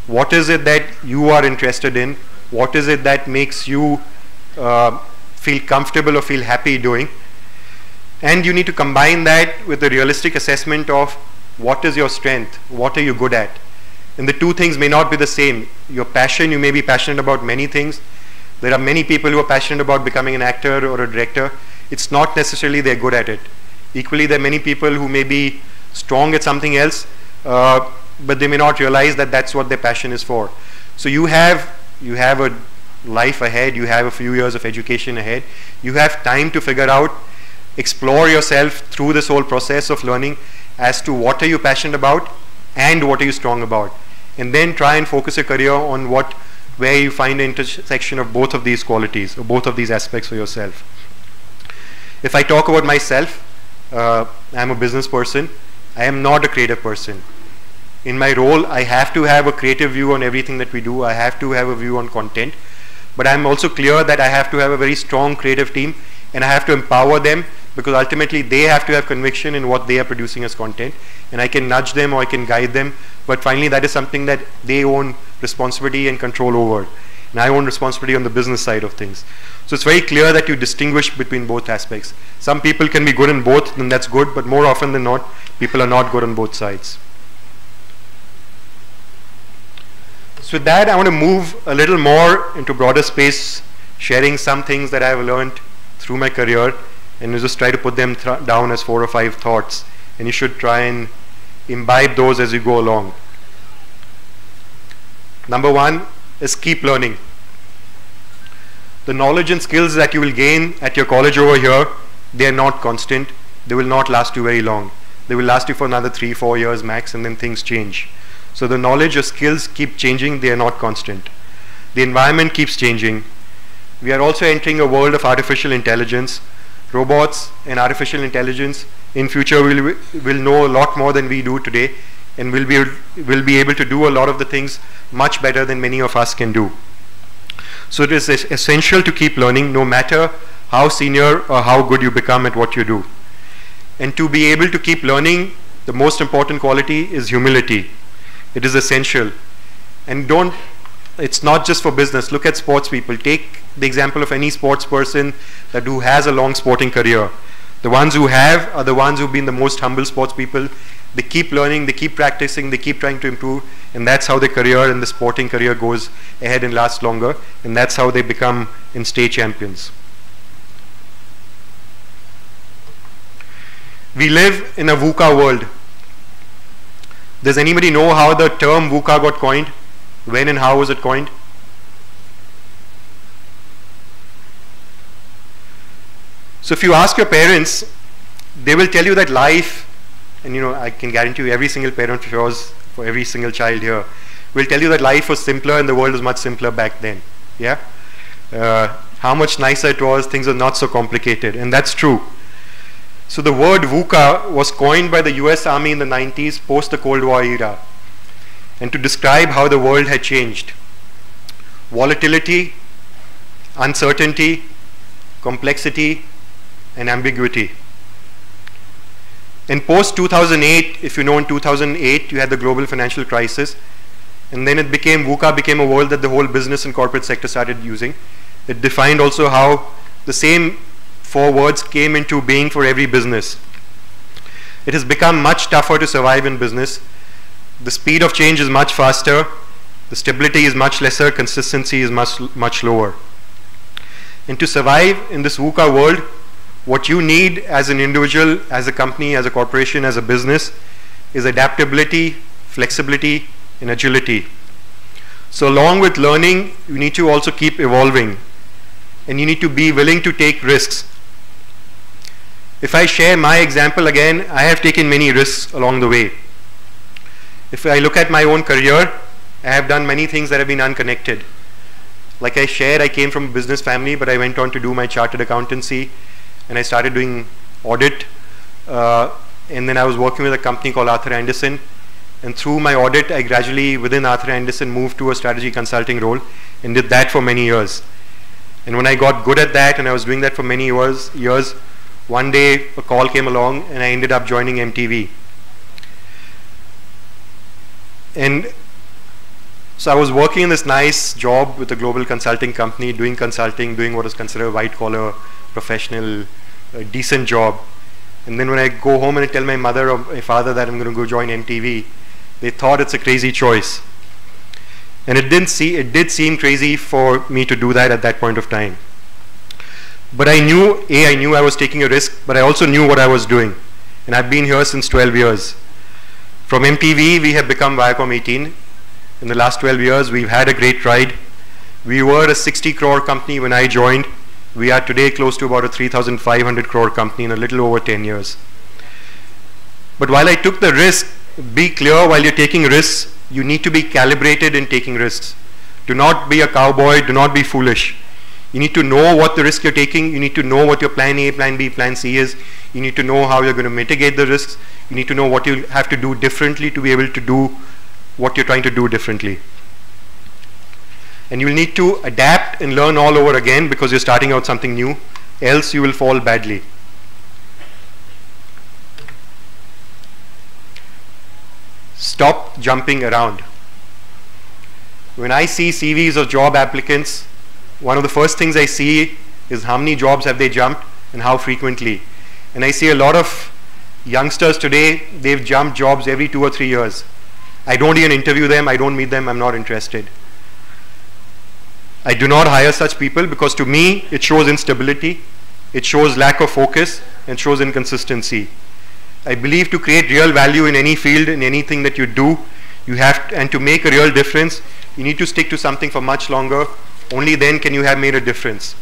What is it that you are interested in? What is it that makes you feel comfortable or feel happy doing? And you need to combine that with a realistic assessment of what is your strength, what are you good at. And the two things may not be the same. Your passion, you may be passionate about many things. There are many people who are passionate about becoming an actor or a director. It's not necessarily they're good at it. Equally, there are many people who may be strong at something else, but they may not realize that that's what their passion is for. So you have a life ahead, you have a few years of education ahead, you have time to figure out, explore yourself through this whole process of learning as to what are you passionate about and what are you strong about, and then try and focus your career on where you find the intersection of both of these qualities or both of these aspects for yourself. If I talk about myself, I'm a business person. I am not a creative person. In my role, I have to have a creative view on everything that we do. I have to have a view on content, but I'm also clear that I have to have a very strong creative team, and I have to empower them, because ultimately they have to have conviction in what they are producing as content, and I can nudge them or I can guide them, but finally that is something that they own responsibility and control over, and I own responsibility on the business side of things. So it's very clear that you distinguish between both aspects. Some people can be good in both, then that's good, but more often than not, people are not good on both sides. So with that, I want to move a little more into broader space, sharing some things that I have learned through my career, and you just try to put them down as 4 or 5 thoughts, and you should try and imbibe those as you go along. Number 1 is keep learning. The knowledge and skills that you will gain at your college over here, they are not constant. They will not last you very long. They will last you for another 3-4 years max, and then things change. So the knowledge or skills keep changing, they are not constant. The environment keeps changing. We are also entering a world of artificial intelligence. Robots and artificial intelligence in future will know a lot more than we do today, and will be able to do a lot of the things much better than many of us can do. So it is essential to keep learning, no matter how senior or how good you become at what you do. And to be able to keep learning, the most important quality is humility. It is essential. And it's not just for business. Look at sports people. Take the example of any sports person who has a long sporting career. The ones who have are the ones who've been the most humble sports people. They keep learning, they keep practicing, they keep trying to improve, and that's how their career and the sporting career goes ahead and lasts longer, and that's how they become and stay champions. We live in a VUCA world. Does anybody know how the term VUCA got coined? When and how was it coined? So if you ask your parents, they will tell you that life and I can guarantee you every single parent of yours, for every single child here, will tell you that life was simpler and the world was much simpler back then. Yeah? How much nicer it was, things are not so complicated, and that's true. So the word VUCA was coined by the US Army in the 90s, post the Cold War era, and to describe how the world had changed. Volatility, uncertainty, complexity, and ambiguity. In post 2008, if you know, in 2008 you had the global financial crisis, and then VUCA became a word that the whole business and corporate sector started using. It defined also how the same 4 words came into being for every business. It has become much tougher to survive in business. The speed of change is much faster, the stability is much lesser, consistency is much lower. And to survive in this VUCA world, what you need as an individual, as a company, as a corporation, as a business, is adaptability, flexibility, and agility. So along with learning, you need to also keep evolving, and you need to be willing to take risks. If I share my example again, I have taken many risks along the way. If I look at my own career, I have done many things that have been unconnected. Like I shared, I came from a business family, but I went on to do my chartered accountancy, and I started doing audit, and then I was working with a company called Arthur Andersen, and through my audit, I gradually, within Arthur Andersen, moved to a strategy consulting role, and did that for many years. And when I got good at that, and I was doing that for many years, one day a call came along, and I ended up joining MTV. And so I was working in this nice job with a global consulting company, doing consulting, doing what is considered a white-collar, professional, decent job. And then when I go home and I tell my mother or my father that I'm going to go join MTV, they thought it's a crazy choice. And it did seem crazy for me to do that at that point of time. But I knew I was taking a risk, but I also knew what I was doing. And I've been here since 12 years. From MTV, we have become Viacom 18. In the last 12 years, we've had a great ride. We were a 60 crore company when I joined. We are today close to about a 3,500 crore company in a little over 10 years. But while I took the risk, be clear, while you're taking risks, you need to be calibrated in taking risks. Do not be a cowboy, do not be foolish. You need to know what the risk you're taking, you need to know what your plan A, plan B, plan C is, you need to know how you're going to mitigate the risks, you need to know what you have to do differently to be able to do what you're trying to do differently. And you will need to adapt and learn all over again because you're starting out something new, else you will fall badly. Stop jumping around. When I see CVs of job applicants, one of the first things I see is how many jobs have they jumped and how frequently. And I see a lot of youngsters today, they've jumped jobs every 2 or 3 years. I don't even interview them, I don't meet them, I'm not interested. I do not hire such people because to me it shows instability, it shows lack of focus, and shows inconsistency. I believe to create real value in any field, in anything that you do, you have to, and to make a real difference, you need to stick to something for much longer. Only then can you have made a difference.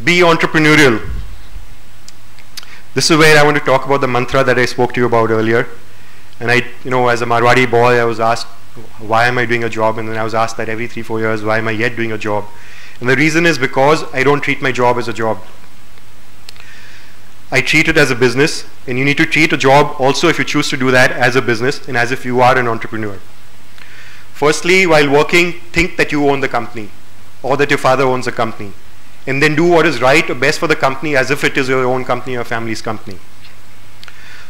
Be entrepreneurial. This is where I want to talk about the mantra that I spoke to you about earlier. And I, as a Marwadi boy, I was asked, why am I doing a job? And then I was asked that every 3-4 years, why am I yet doing a job? And the reason is because I don't treat my job as a job. I treat it as a business, and you need to treat a job also, if you choose to do that, as a business and as if you are an entrepreneur. Firstly, while working, think that you own the company or that your father owns a company, and then do what is right or best for the company as if it is your own company or family's company.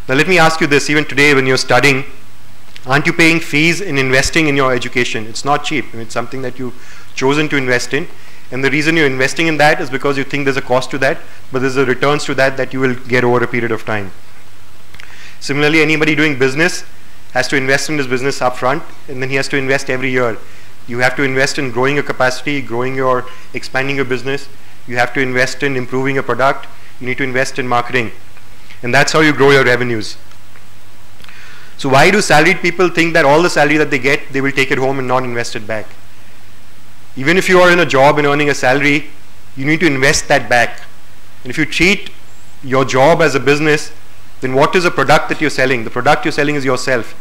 Now let me ask you this, even today when you're studying, aren't you paying fees in investing in your education? It's not cheap. It's something that you've chosen to invest in. And the reason you're investing in that is because you think there's a cost to that, but there's a returns to that that you will get over a period of time. Similarly, anybody doing business has to invest in his business up front, and then he has to invest every year. You have to invest in growing your capacity, expanding your business. You have to invest in improving your product. You need to invest in marketing. And that's how you grow your revenues. So why do salaried people think that all the salary that they get, they will take it home and not invest it back? Even if you are in a job and earning a salary, you need to invest that back. And if you treat your job as a business, then what is the product that you're selling? The product you're selling is yourself.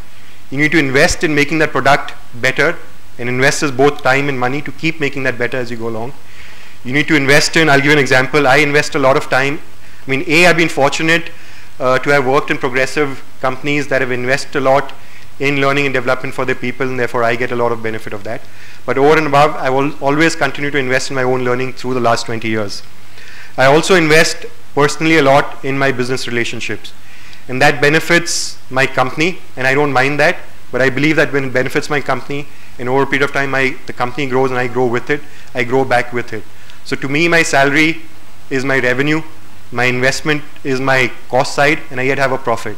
You need to invest in making that product better, and invest as both time and money to keep making that better as you go along. You need to invest in, I'll give you an example, I invest a lot of time. I mean, I've been fortunate to have worked in progressive companies that have invested a lot in learning and development for their people, and therefore I get a lot of benefit of that. But over and above, I will always continue to invest in my own learning through the last 20 years. I also invest personally a lot in my business relationships, and that benefits my company, and I don't mind that, but I believe that when it benefits my company, and over a period of time the company grows and I grow with it, I grow back with it. So to me, my salary is my revenue, my investment is my cost side, and I yet have a profit.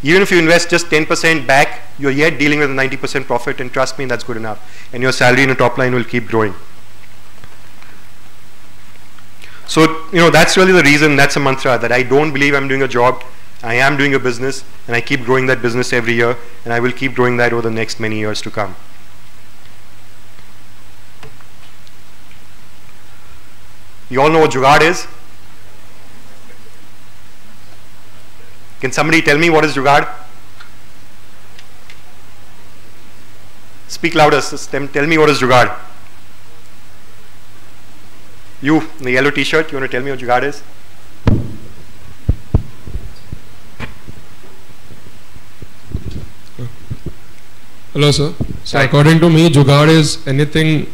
Even if you invest just 10% back, you're yet dealing with a 90% profit, and trust me, that's good enough. And your salary in the top line will keep growing. So, that's really the reason, that's a mantra, that I don't believe I'm doing a job, I am doing a business, and I keep growing that business every year, and I will keep growing that over the next many years to come. You all know what Jugaad is? Can somebody tell me what is Jugaad? Speak louder, tell me what is Jugaad. You, in the yellow t-shirt, you want to tell me what Jugaad is? Hello sir. So Hi. according to me, Jugaad is anything,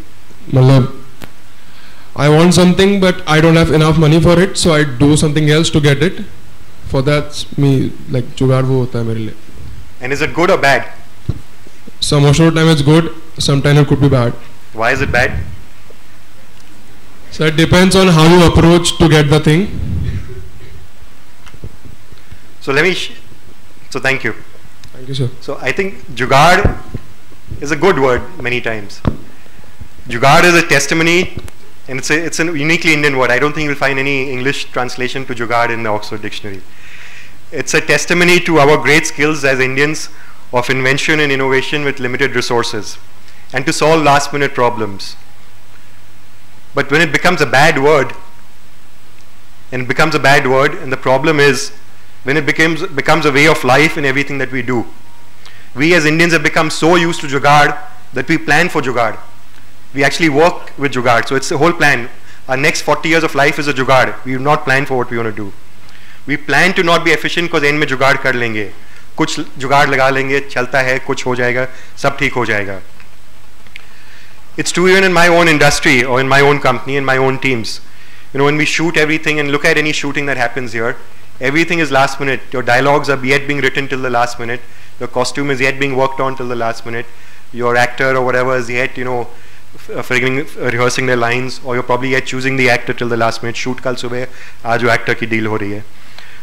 I want something but I don't have enough money for it, so I do something else to get it. For that, me, like Jugaad wo hota hai mere liye. And is it good or bad? So most of the time it's good, sometimes it could be bad. Why is it bad? So it depends on how you approach to get the thing. So so thank you. Thank you sir. So I think Jugaad is a good word many times. Jugaad is a testimony, and it's a uniquely Indian word. I don't think you'll find any English translation to Jugaad in the Oxford Dictionary. It's a testimony to our great skills as Indians of invention and innovation with limited resources, and to solve last minute problems. But when it becomes a bad word, and the problem is when it becomes a way of life in everything that we do. We as Indians have become so used to Jugaad that we plan for Jugaad. We actually work with Jugaad. So it's a whole plan. Our next 40 years of life is a Jugaad. We do not plan for what we want to do. We plan to not be efficient because end में जुगाड़ कर लेंगे, कुछ जुगाड़ लगा लेंगे, चलता है, कुछ हो जाएगा, सब ठीक हो जाएगा. It's true even in my own industry or in my own company, in my own teams. When we shoot everything, and look at any shooting that happens here, everything is last minute. Your dialogues are yet being written till the last minute. Your costume is yet being worked on till the last minute. Your actor or whatever is yet, rehearsing their lines, or you're probably yet choosing the actor till the last minute. Shoot kal subah, aaj wo actor ki deal ho rahi hai.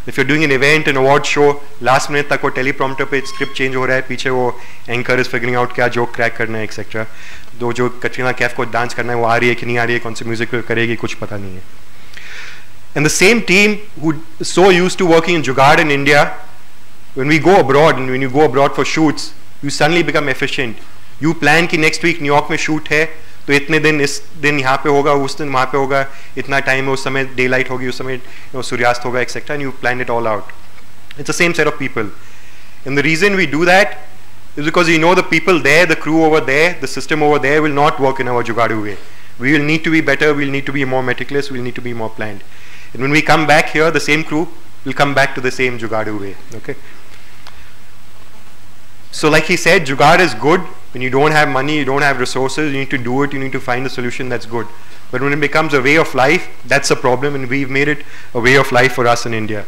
If you're doing an event, an award show, last minute tak wo teleprompter pe script change ho raha hai, पीछे वो anchor is figuring out क्या joke crack करना है, etc. दो जो कटरीना कैफ को dance करना है वो आ रही है कि नहीं आ रही है, कौन सी म्यूजिक करेगी, कुछ पता नहीं है. And the same team who is so used to working in Jugaad in India, when we go abroad, and when you go abroad for shoots, you suddenly become efficient. You plan कि next week New York में shoot है, तो इतने दिन इस दिन यहाँ पे होगा, उस दिन वहाँ पे होगा, इतना time है, उस समय daylight होगी, उस समय सूर्यास्त होगा, etc. And you plan it all out. It's the same set of people. And the reason we do that is because the people there, the crew over there, the system over there will not work in our Jugaadu way. We will need to be better, we will need to be more meticulous, we will need to be more planned. And when we come back here, the same crew will come back to the same Jugaadu way. Okay. So like he said, Jugaad is good. When you don't have money, you don't have resources, you need to do it, you need to find a solution that's good. But when it becomes a way of life, that's a problem, and we've made it a way of life for us in India.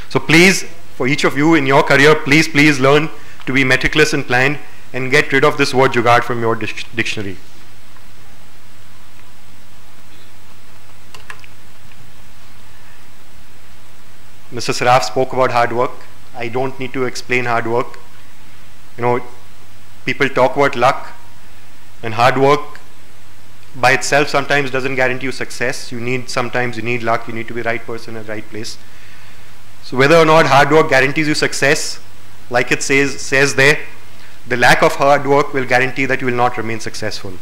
So please, for each of you in your career, please learn to be meticulous and planned, and get rid of this word Jugaad from your dictionary. Mr. Saraf spoke about hard work. I don't need to explain hard work. People talk about luck, and hard work by itself sometimes doesn't guarantee you success. Sometimes you need luck, you need to be the right person at the right place. So whether or not hard work guarantees you success, like it says there, the lack of hard work will guarantee that you will not remain successful.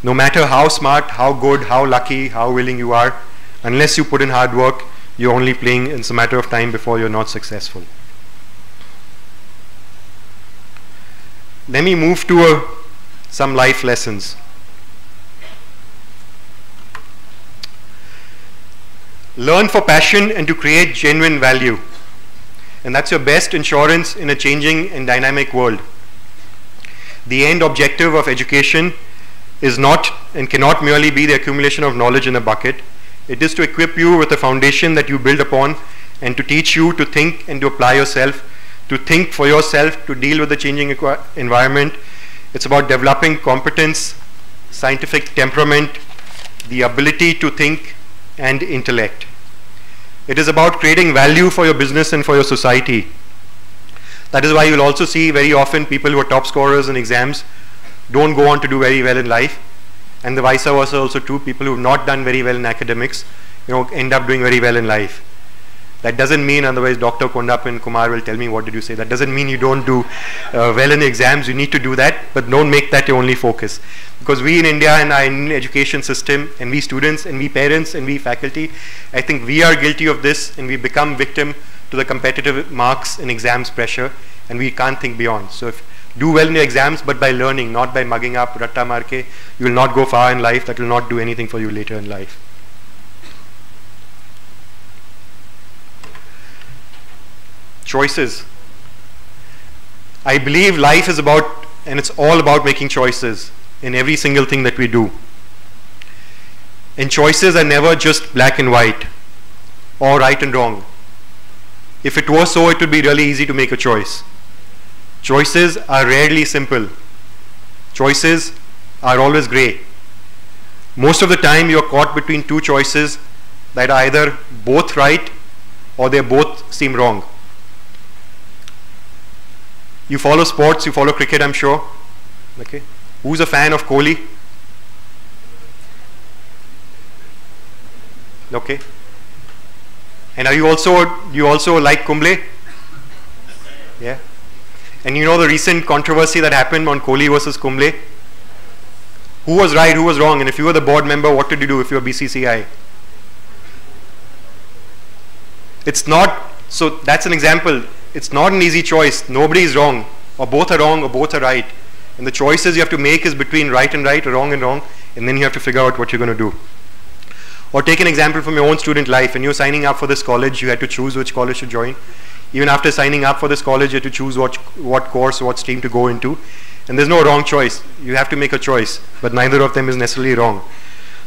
No matter how smart, how good, how lucky, how willing you are, unless you put in hard work, you're only playing. It's a matter of time before you're not successful. Let me move to some life lessons. Learn for passion and to create genuine value. And that's your best insurance in a changing and dynamic world. The end objective of education is not and cannot merely be the accumulation of knowledge in a bucket. It is to equip you with a foundation that you build upon and to teach you to think and to apply yourself, to think for yourself, to deal with the changing environment. It's about developing competence, scientific temperament, the ability to think, and intellect. It is about creating value for your business and for your society. That is why you'll also see very often people who are top scorers in exams don't go on to do very well in life, and the vice versa also true. People who have not done very well in academics, end up doing very well in life. That doesn't mean, otherwise Dr. Kondap and Kumar will tell me what did you say. That doesn't mean you don't do well in exams. You need to do that, but don't make that your only focus. Because we in India and our Indian education system, and we students and we parents and we faculty, I think we are guilty of this, and we become victim to the competitive marks and exams pressure, and we can't think beyond. So if do well in your exams, but by learning, not by mugging up, ratta marke, you will not go far in life. That will not do anything for you later in life. Choices. I believe life is about, and it's all about making choices in every single thing that we do. And choices are never just black and white or right and wrong. If it was so, it would be really easy to make a choice. Choices are rarely simple. Choices are always grey. Most of the time you are caught between two choices that are either both right or they both seem wrong. You follow sports, you follow cricket, I'm sure. Okay. Who's a fan of Kohli? Okay. And are you also like Kumble? Yeah. And you know the recent controversy that happened on Kohli versus Kumble? Who was right, who was wrong? And if you were the board member, what did you do if you were BCCI? It's not, so that's an example. It's not an easy choice. Nobody is wrong. Or both are wrong or both are right. And the choices you have to make is between right and right, or wrong and wrong. And then you have to figure out what you're going to do. Or take an example from your own student life. When you're signing up for this college, you had to choose which college to join. Even after signing up for this college, you have to choose what course, what stream to go into. And there's no wrong choice. You have to make a choice. But neither of them is necessarily wrong.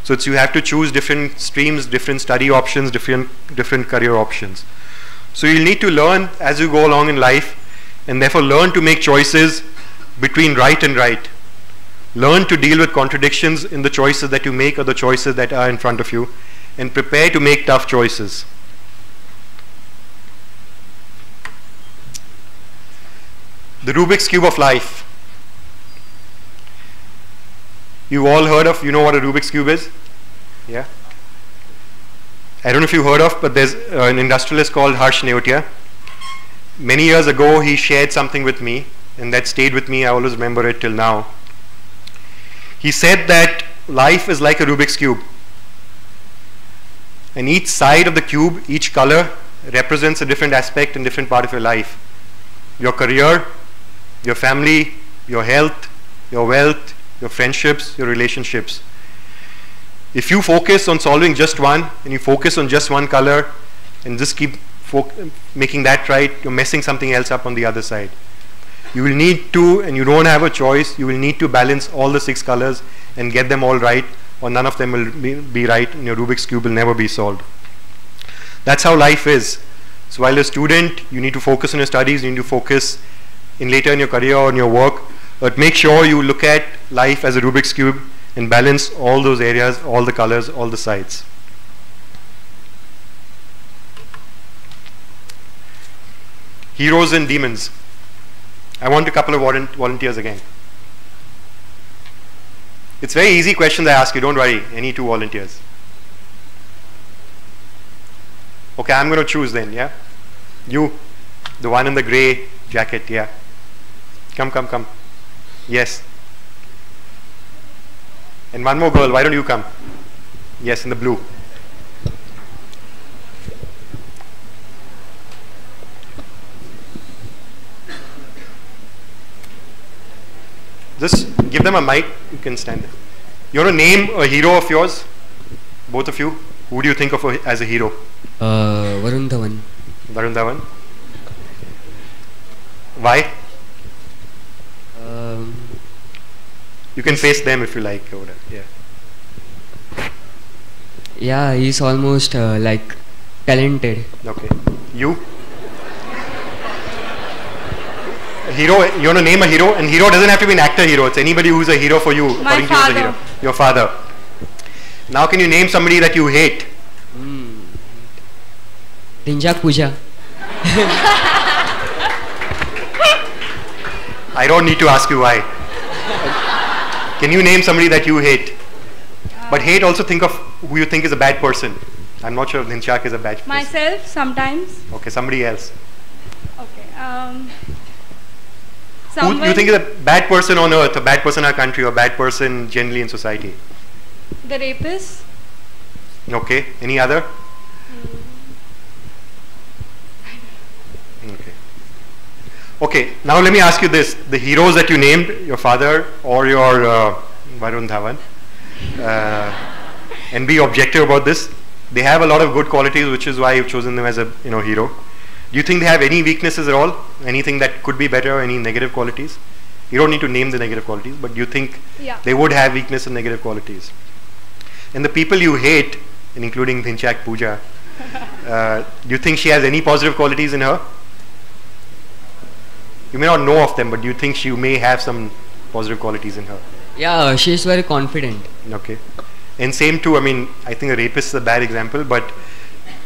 So you have to choose different streams, different study options, different career options. So you'll need to learn as you go along in life, and therefore learn to make choices between right and right. Learn to deal with contradictions in the choices that you make or the choices that are in front of you, and prepare to make tough choices. The Rubik's Cube of life. You've all heard of, you know what a Rubik's Cube is? Yeah? I don't know if you've heard of, but there's an industrialist called Harsh Neotia. Many years ago, he shared something with me, and that stayed with me. I always remember it till now. He said that life is like a Rubik's Cube. And each side of the cube, each color, represents a different aspect and different part of your life. Your career, your family, your health, your wealth, your friendships, your relationships. If you focus on solving just one, and you focus on just one color, and just keep making that right, you're messing something else up on the other side. You will need to, and you don't have a choice, you will need to balance all the 6 colors and get them all right, or none of them will be right, and your Rubik's Cube will never be solved. That's how life is. So while you're a student, you need to focus on your studies, you need to focus later in your career or in your work, but make sure you look at life as a Rubik's Cube and balance all those areas, all the colors, all the sides. Heroes and demons. I want a couple of volunteers again. It's very easy questions I ask you, don't worry, any 2 volunteers. Okay, I'm going to choose then, yeah? You, the one in the grey jacket, yeah. Come. Yes. And one more girl, why don't you come? Yes, in the blue. Just give them a mic, you can stand there. You want to name a hero of yours? Both of you? Who do you think of as a hero? Varun Dhawan. Varun Dhawan. Why? You can face them if you like. Or whatever. Yeah. Yeah, he's almost like talented. Okay. You? A hero, you want to name a hero? And hero doesn't have to be an actor hero. It's anybody who's a hero for you. My according to you as a hero. Your father. Now can you name somebody that you hate? Dhinchak Puja. I don't need to ask you why. Can you name somebody that you hate? But hate, also think of who you think is a bad person. I'm not sure if Dhinchak is a bad person. Myself, sometimes. Okay, somebody else. Okay. Who you think is a bad person on earth, a bad person in our country, or a bad person generally in society? The rapist. Okay. Any other? Okay. Okay. Now let me ask you this: the heroes that you named, your father or your Varun Dhawan, and be objective about this. They have a lot of good qualities, which is why you've chosen them as a hero. Do you think they have any weaknesses at all? Anything that could be better? Any negative qualities? You don't need to name the negative qualities, but do you think they would have weakness and negative qualities? And the people you hate, and including Dhinchak Puja, do you think she has any positive qualities in her? You may not know of them, but do you think she may have some positive qualities in her? Yeah, she's very confident. Okay. And same too, I mean, I think a rapist is a bad example, but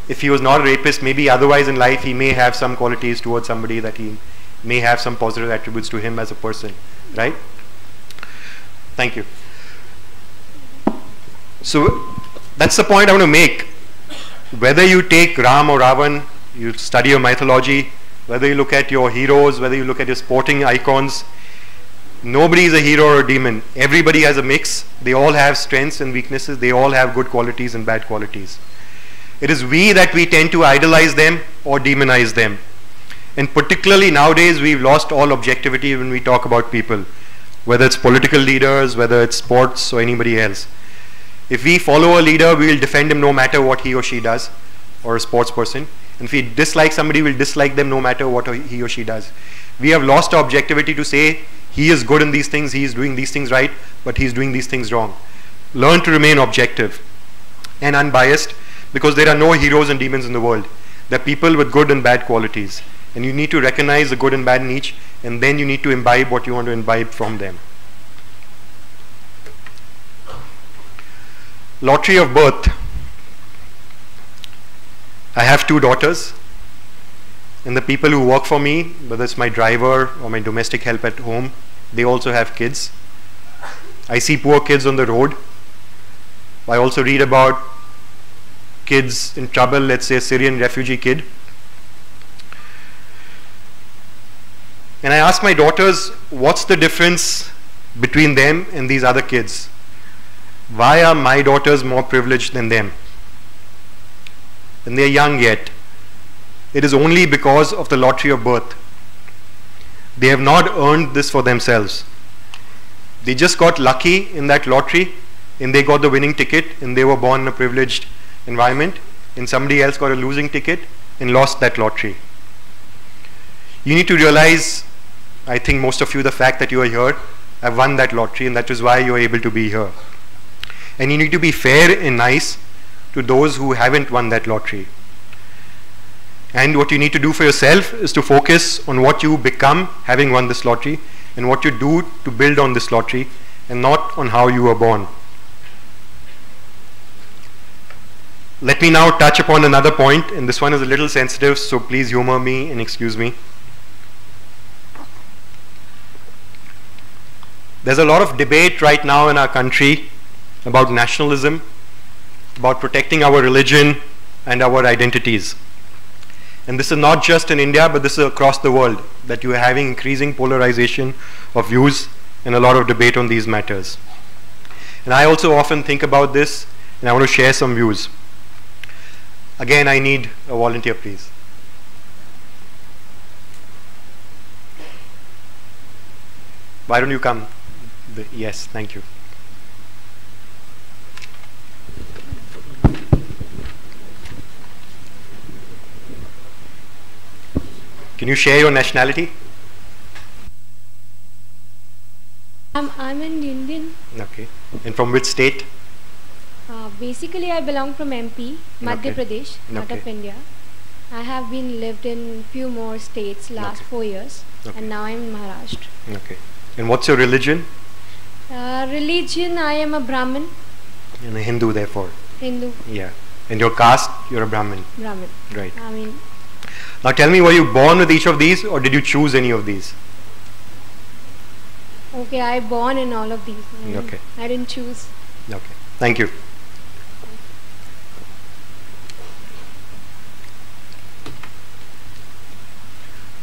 if he was not a rapist, maybe otherwise in life he may have some qualities towards somebody that he may have some positive attributes to him as a person, right? Thank you. So that's the point I want to make. Whether you take Ram or Ravan, you study your mythology, whether you look at your heroes, whether you look at your sporting icons, nobody is a hero or a demon. Everybody has a mix. They all have strengths and weaknesses. They all have good qualities and bad qualities. It is we that we tend to idolize them or demonize them. And particularly nowadays, we've lost all objectivity when we talk about people, whether it's political leaders, whether it's sports or anybody else. If we follow a leader, we will defend him no matter what he or she does, or a sports person. And if we dislike somebody, we'll dislike them no matter what he or she does. We have lost our objectivity to say, he is good in these things, he is doing these things right, but he is doing these things wrong. Learn to remain objective and unbiased, because there are no heroes and demons in the world. There are people with good and bad qualities. And you need to recognize the good and bad in each, and then you need to imbibe what you want to imbibe from them. Lottery of birth. I have 2 daughters, and the people who work for me, whether it's my driver or my domestic help at home, they also have kids. I see poor kids on the road. I also read about kids in trouble, let's say a Syrian refugee kid. And I ask my daughters, what's the difference between them and these other kids? Why are my daughters more privileged than them? And they're young yet. It is only because of the lottery of birth. They have not earned this for themselves. They just got lucky in that lottery, and they got the winning ticket, and they were born in a privileged environment, and somebody else got a losing ticket and lost that lottery. You need to realize, I think most of you, the fact that you are here have won that lottery, and that is why you are able to be here. And you need to be fair and nice to those who haven't won that lottery. And what you need to do for yourself is to focus on what you become having won this lottery, and what you do to build on this lottery, and not on how you were born. Let me now touch upon another point, and this one is a little sensitive, so please humor me and excuse me. There's a lot of debate right now in our country about nationalism, about protecting our religion and our identities. And this is not just in India, but this is across the world, that you are having increasing polarization of views and a lot of debate on these matters. And I also often think about this, and I want to share some views. Again, I need a volunteer, please. Why don't you come? Yes, thank you. Can you share your nationality? I'm an Indian. Okay. And from which state? Basically, I belong from MP, Madhya Pradesh, out of India. I have been lived in few more states last 4 years, and now I'm in Maharashtra. Okay. And what's your religion? Religion, I am a Brahmin. And a Hindu, therefore. Hindu. Yeah. And your caste, you're a Brahmin. Brahmin. Right. I mean. Now tell me, were you born with each of these, or did you choose any of these? Okay, I born in all of these. Okay. I didn't choose. Okay. Thank you.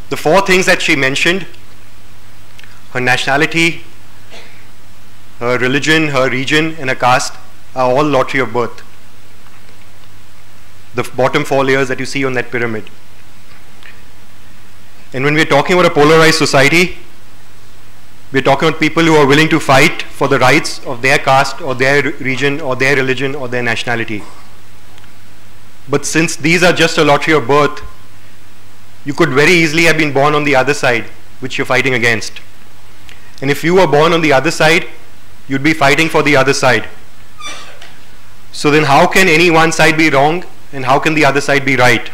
The 4 things that she mentioned, her nationality, her religion, her region, and her caste, are all lottery of birth. The bottom 4 layers that you see on that pyramid. And when we're talking about a polarized society, we're talking about people who are willing to fight for the rights of their caste or their region or their religion or their nationality. But since these are just a lottery of birth, you could very easily have been born on the other side, which you're fighting against. And if you were born on the other side, you'd be fighting for the other side. So then how can any one side be wrong and how can the other side be right?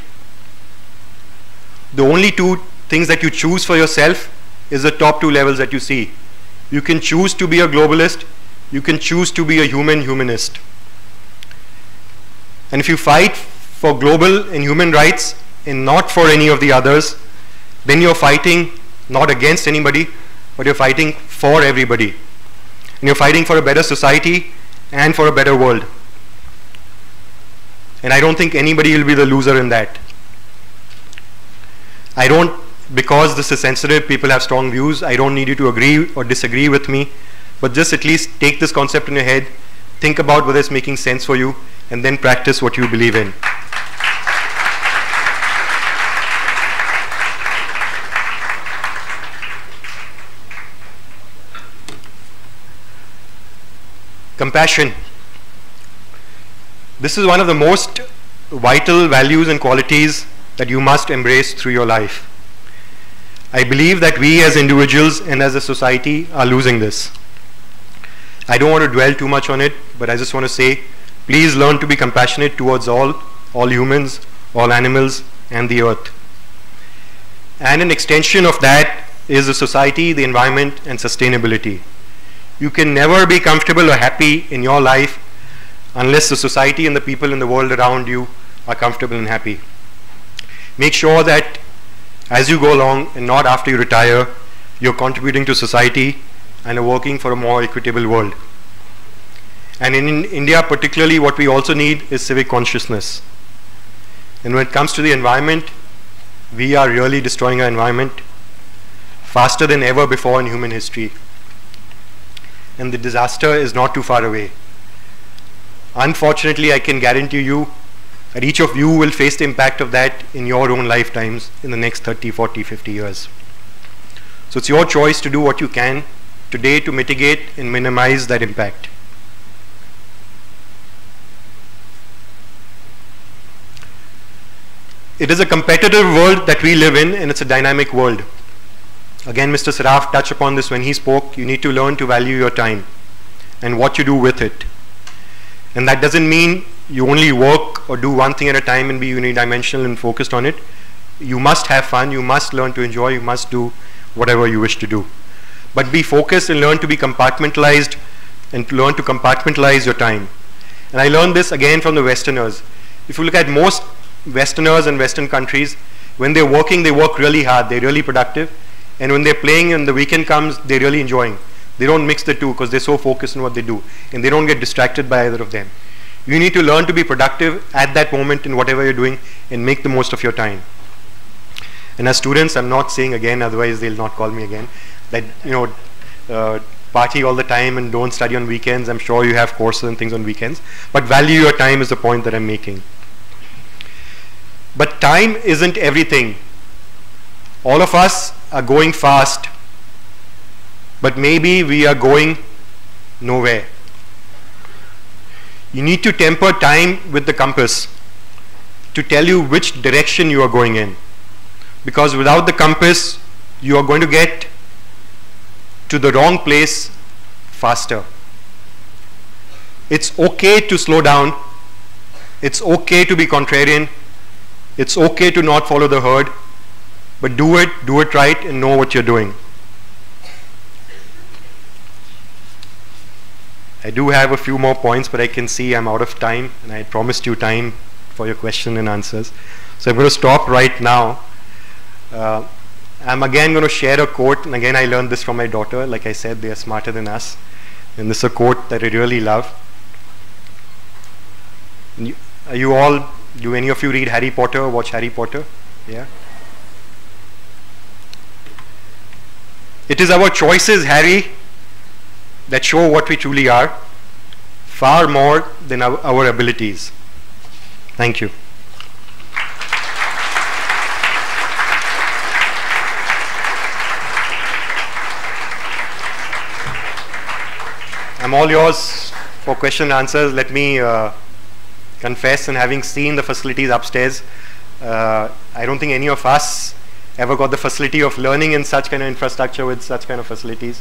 The only 2 things that you choose for yourself is the top 2 levels that you see. You can choose to be a globalist, you can choose to be a humanist. And if you fight for global and human rights and not for any of the others, then you're fighting not against anybody, but you're fighting for everybody. And you're fighting for a better society and for a better world. And I don't think anybody will be the loser in that. Because this is sensitive, people have strong views, I don't need you to agree or disagree with me, but just at least take this concept in your head, think about whether it's making sense for you, and then practice what you believe in. Compassion. This is one of the most vital values and qualities that you must embrace through your life. I believe that we as individuals and as a society are losing this. I don't want to dwell too much on it, but I just want to say, please learn to be compassionate towards all humans, all animals, and the earth. And an extension of that is the society, the environment, and sustainability. You can never be comfortable or happy in your life unless the society and the people in the world around you are comfortable and happy. Make sure that as you go along and not after you retire, you're contributing to society and are working for a more equitable world. And in India particularly, what we also need is civic consciousness. And when it comes to the environment, we are really destroying our environment faster than ever before in human history. And the disaster is not too far away. Unfortunately, I can guarantee you that each of you will face the impact of that in your own lifetimes in the next 30, 40, 50 years. So it's your choice to do what you can today to mitigate and minimize that impact. It is a competitive world that we live in, and it's a dynamic world. Again, Mr. Saraf touched upon this when he spoke. You need to learn to value your time and what you do with it. And that doesn't mean you only work or do one thing at a time and be unidimensional and focused on it. You must have fun, you must learn to enjoy, you must do whatever you wish to do. But be focused and learn to be compartmentalized and learn to compartmentalize your time. And I learned this again from the Westerners. If you look at most Westerners and Western countries, when they're working, they work really hard, they're really productive. And when they're playing and the weekend comes, they're really enjoying. They don't mix the two because they're so focused on what they do. And they don't get distracted by either of them. You need to learn to be productive at that moment in whatever you're doing and make the most of your time. And as students, I'm not saying again, otherwise they'll not call me again, that party all the time and don't study on weekends. I'm sure you have courses and things on weekends, but value your time is the point that I'm making. But time isn't everything. All of us are going fast, but maybe we are going nowhere. You need to temper time with the compass to tell you which direction you are going in. Because without the compass, you are going to get to the wrong place faster. It's okay to slow down. It's okay to be contrarian. It's okay to not follow the herd. But do it right and know what you're doing. I do have a few more points, but I can see I'm out of time, and I promised you time for your question and answers. So I'm going to stop right now. I'm again going to share a quote, and again I learned this from my daughter. Like I said, they are smarter than us. And this is a quote that I really love. Do any of you read Harry Potter, watch Harry Potter? Yeah? It is our choices, Harry, that show what we truly are, far more than our abilities. Thank you. I'm all yours for question and answers. Let me confess, and having seen the facilities upstairs, I don't think any of us ever got the facility of learning in such kind of infrastructure with such kind of facilities.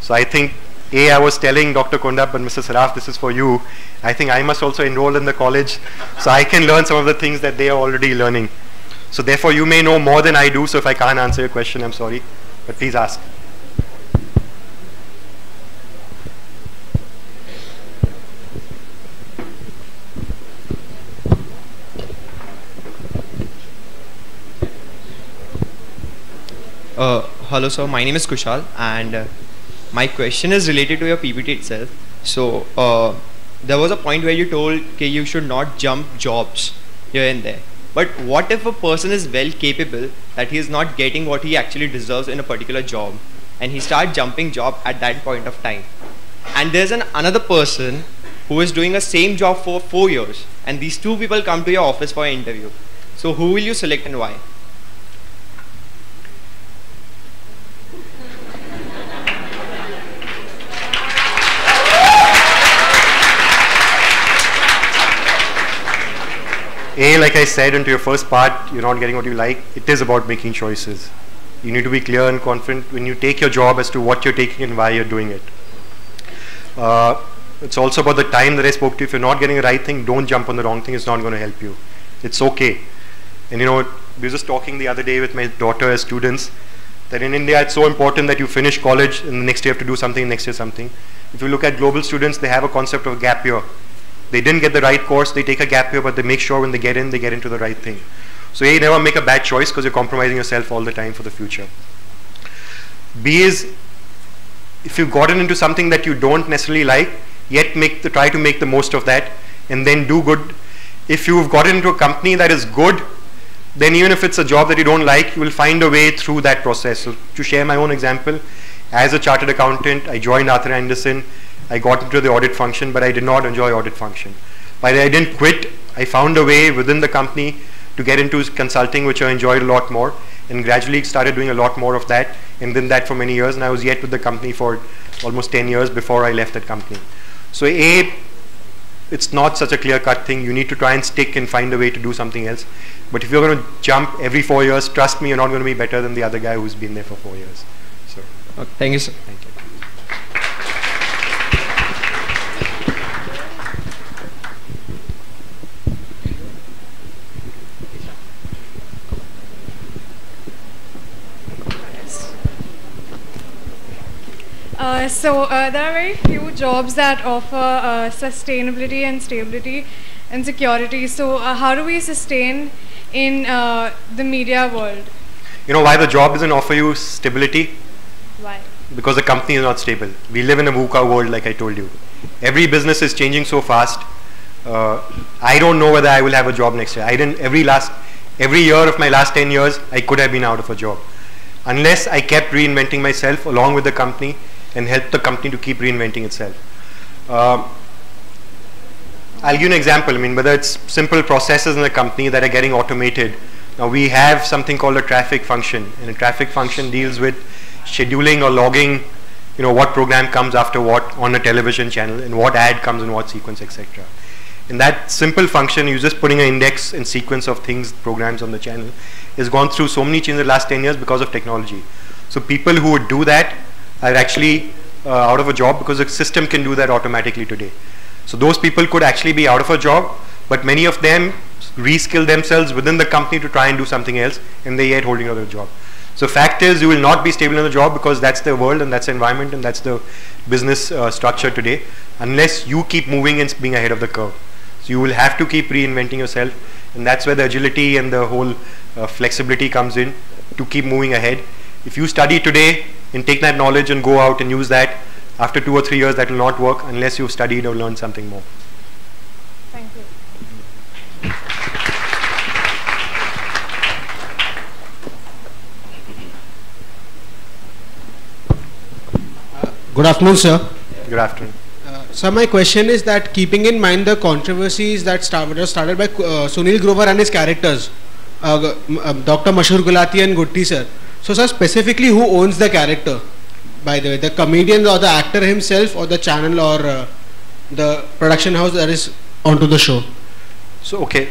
So I think, I was telling Dr. Kondap and Mr. Saraf, this is for you. I think I must also enroll in the college so I can learn some of the things that they are already learning. So therefore you may know more than I do, so if I can't answer your question, I'm sorry, but please ask. Hello sir, my name is Kushal, and my question is related to your PPT itself. So there was a point where you told you should not jump jobs here and there. But what if a person is well capable that he is not getting what he actually deserves in a particular job, and he starts jumping job at that point of time? And there's another person who is doing the same job for 4 years, and these two people come to your office for an interview. So who will you select and why? Like I said into your first part, you're not getting what you like. It is about making choices. You need to be clear and confident when you take your job as to what you're taking and why you're doing it. It's also about the time that I spoke to you. If you're not getting the right thing, don't jump on the wrong thing. It's not going to help you. It's okay. And we were just talking the other day with my daughter as students that in India it's so important that you finish college and the next year you have to do something, next year something. If you look at global students, they have a concept of gap year. They didn't get the right course, they take a gap year, but they make sure when they get into the right thing. So A, never make a bad choice because you're compromising yourself all the time for the future. B is, if you've gotten into something that you don't necessarily like, yet try to make the most of that and then do good. If you've gotten into a company that is good, then even if it's a job that you don't like, you will find a way through that process. So to share my own example, as a chartered accountant, I joined Arthur Andersen. I got into the audit function, but I did not enjoy audit function. But I didn't quit. I found a way within the company to get into consulting, which I enjoyed a lot more, and gradually started doing a lot more of that, and did that for many years. And I was yet with the company for almost 10 years before I left that company. So A, it's not such a clear-cut thing. You need to try and stick and find a way to do something else. But if you're going to jump every 4 years, trust me, you're not going to be better than the other guy who's been there for 4 years. So, okay, thank you, sir. Thank you. There are very few jobs that offer sustainability and stability and security. So how do we sustain in the media world? You know why the job doesn't offer you stability? Why? Because the company is not stable. We live in a VUCA world, like I told you. Every business is changing so fast. I don't know whether I will have a job next year. Every year of my last 10 years, I could have been out of a job. Unless I kept reinventing myself along with the company, and help the company to keep reinventing itself. I'll give you an example. I mean, whether it's simple processes in the company that are getting automated. Now we have something called a traffic function, and a traffic function deals with scheduling or logging, what program comes after what on a television channel, and what ad comes in what sequence, etc. And that simple function, you're just putting an index and sequence of things, programs on the channel, has gone through so many changes in the last 10 years because of technology. So people who would do that are actually out of a job because the system can do that automatically today. So those people could actually be out of a job, but many of them reskill themselves within the company to try and do something else, and they're yet holding on to the job. So fact is, you will not be stable in the job because that's the world and that's the environment and that's the business structure today, unless you keep moving and being ahead of the curve. So you will have to keep reinventing yourself, and that's where the agility and the whole flexibility comes in to keep moving ahead. If you study today and take that knowledge and go out and use that, after 2 or 3 years that will not work unless you've studied or learned something more. Thank you. Good afternoon, sir. Good afternoon. So my question is that, keeping in mind the controversies that were started by Sunil Grover and his characters, Dr. Mashur Gulati and Gutti sir. So sir, specifically who owns the character? By the way, the comedian or the actor himself, or the channel, or the production house that is onto the show? So okay,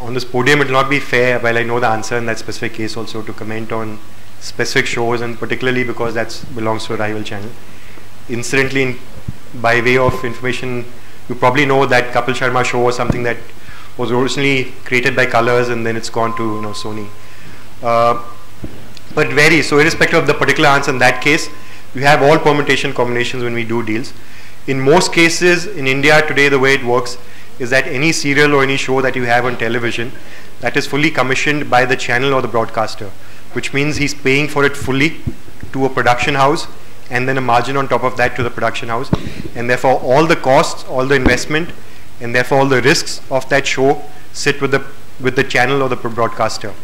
on this podium it will not be fair, while I know the answer in that specific case also, to comment on specific shows, and particularly because that belongs to a rival channel. Incidentally, by way of information, you probably know that Kapil Sharma show was something that was originally created by Colors, and then it's gone to Sony. But varies. So irrespective of the particular answer in that case, you have all permutation combinations when we do deals. In most cases in India today, the way it works is that any serial or any show that you have on television, that is fully commissioned by the channel or the broadcaster, which means he's paying for it fully to a production house, and then a margin on top of that to the production house, and therefore all the costs, all the investment, and therefore all the risks of that show sit with the channel or the broadcaster.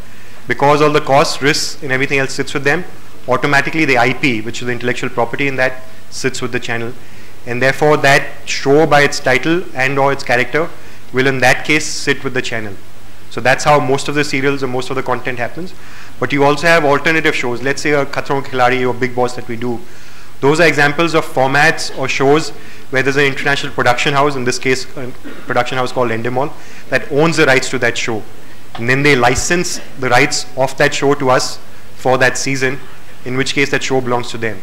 Because all the costs, risks, and everything else sits with them, automatically the IP, which is the intellectual property in that, sits with the channel, and therefore that show by its title and or its character will in that case sit with the channel. So that's how most of the serials and most of the content happens. But you also have alternative shows. Let's say a Khatron Ke Khiladi or Big Boss that we do. Those are examples of formats or shows where there's an international production house, in this case a production house called Endemol, that owns the rights to that show. And then they license the rights of that show to us for that season, in which case that show belongs to them.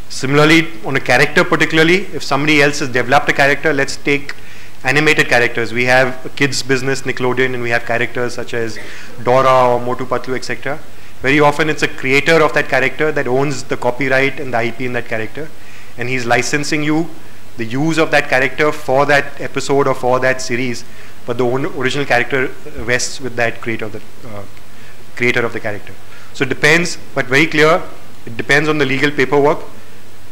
Similarly, on a character particularly, if somebody else has developed a character, let's take animated characters. We have a kids business, Nickelodeon, and we have characters such as Dora or Motu Patlu, etc. Very often it's a creator of that character that owns the copyright and the IP in that character, and he's licensing you the use of that character for that episode or for that series, but the original character rests with that creator of the character. So it depends, but very clear, it depends on the legal paperwork.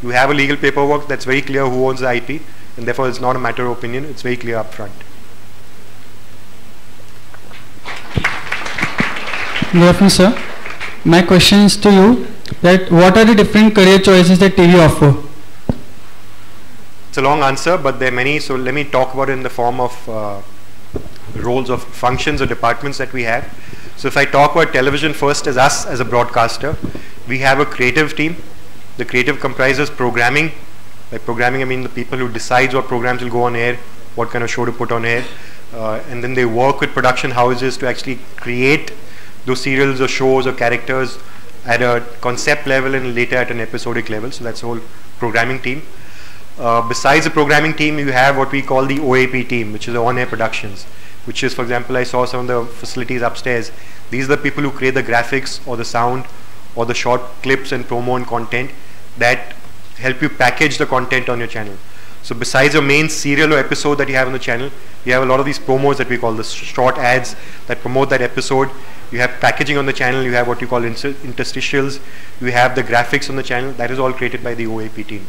You have a legal paperwork that's very clear who owns the IP, and therefore it's not a matter of opinion, it's very clear up front. Good afternoon, sir. My question is to you, that what are the different career choices that TV offer? It's a long answer, but there are many, so let me talk about it in the form of roles of functions or departments that we have. So if I talk about television first as us as a broadcaster, we have a creative team. The creative comprises programming. By programming I mean the people who decides what programs will go on air, what kind of show to put on air, and then they work with production houses to actually create those serials or shows or characters at a concept level and later at an episodic level. So that's the whole programming team. Besides the programming team, you have what we call the OAP team, which is the on-air productions, which is, for example, I saw some of the facilities upstairs. These are the people who create the graphics or the sound or the short clips and promo and content that help you package the content on your channel. So besides your main serial or episode that you have on the channel, you have a lot of these promos that we call the short ads that promote that episode. You have packaging on the channel, you have what you call interstitials, you have the graphics on the channel. That is all created by the OAP team.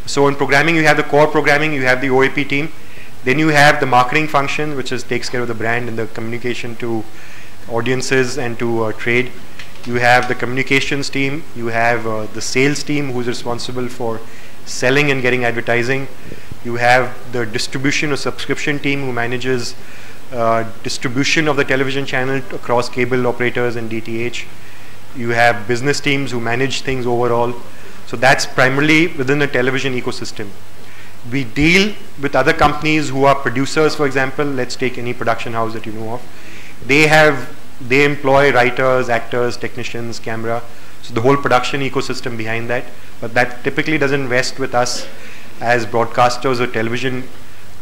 So in programming, you have the core programming, you have the OAP team. Then you have the marketing function, which takes care of the brand and the communication to audiences and to trade. you have the communications team, you have the sales team who's responsible for selling and getting advertising, you have the distribution or subscription team who manages distribution of the television channel across cable operators and DTH, you have business teams who manage things overall. So that's primarily within the television ecosystem. We deal with other companies who are producers, for example. Let's take any production house that you know of. They employ writers, actors, technicians, camera. So the whole production ecosystem behind that. But that typically doesn't rest with us as broadcasters or television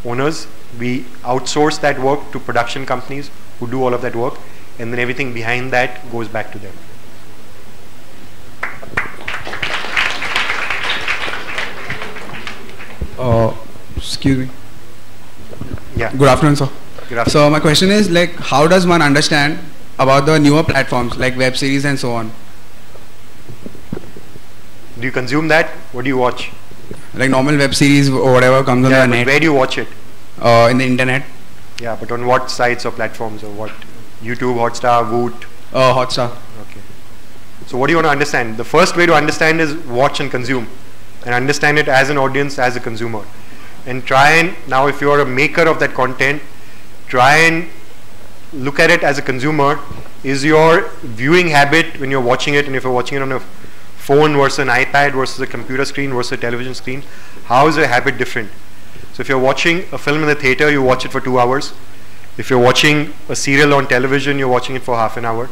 owners. We outsource that work to production companies who do all of that work, and then everything behind that goes back to them. Excuse me. Yeah. Good afternoon, sir. Good afternoon. So my question is, like, how does one understand about the newer platforms like web series and so on? Do you consume that? What do you watch? Like normal web series or whatever comes on the net. Where do you watch it? In the internet. Yeah, but on what sites or platforms or what? YouTube, Hotstar, Voot? Hotstar. Okay. So what do you want to understand? The first way to understand is watch and consume, and understand it as an audience, as a consumer. And try and, now if you're a maker of that content, try and look at it as a consumer. Is your viewing habit when you're watching it, and if you're watching it on a phone versus an iPad versus a computer screen versus a television screen, how is your habit different? So if you're watching a film in the theater, you watch it for 2 hours. If you're watching a serial on television, you're watching it for half an hour.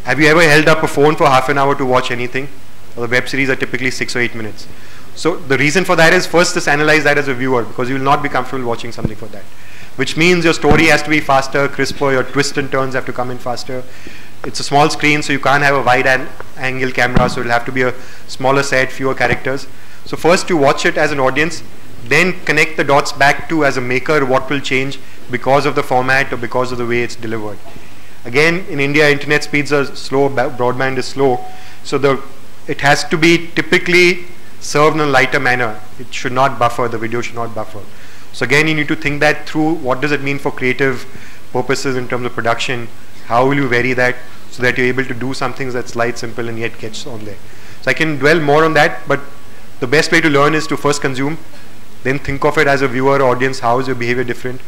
Have you ever held up a phone for half an hour to watch anything? Well, the web series are typically 6 or 8 minutes. So the reason for that is, first, just analyze that as a viewer, because you will not be comfortable watching something for that. Which means your story has to be faster, crisper, your twists and turns have to come in faster. It's a small screen, so you can't have a wide angle camera, so it'll have to be a smaller set, fewer characters. So first you watch it as an audience, then connect the dots back to, as a maker, what will change because of the format or because of the way it's delivered. Again, in India, internet speeds are slow, broadband is slow, so it has to be typically served in a lighter manner. It should not buffer, the video should not buffer. So again, you need to think that through. What does it mean for creative purposes in terms of production? How will you vary that so that you're able to do something that's light, simple, and yet gets on there? So I can dwell more on that, but the best way to learn is to first consume, then think of it as a viewer or audience. How is your behavior different?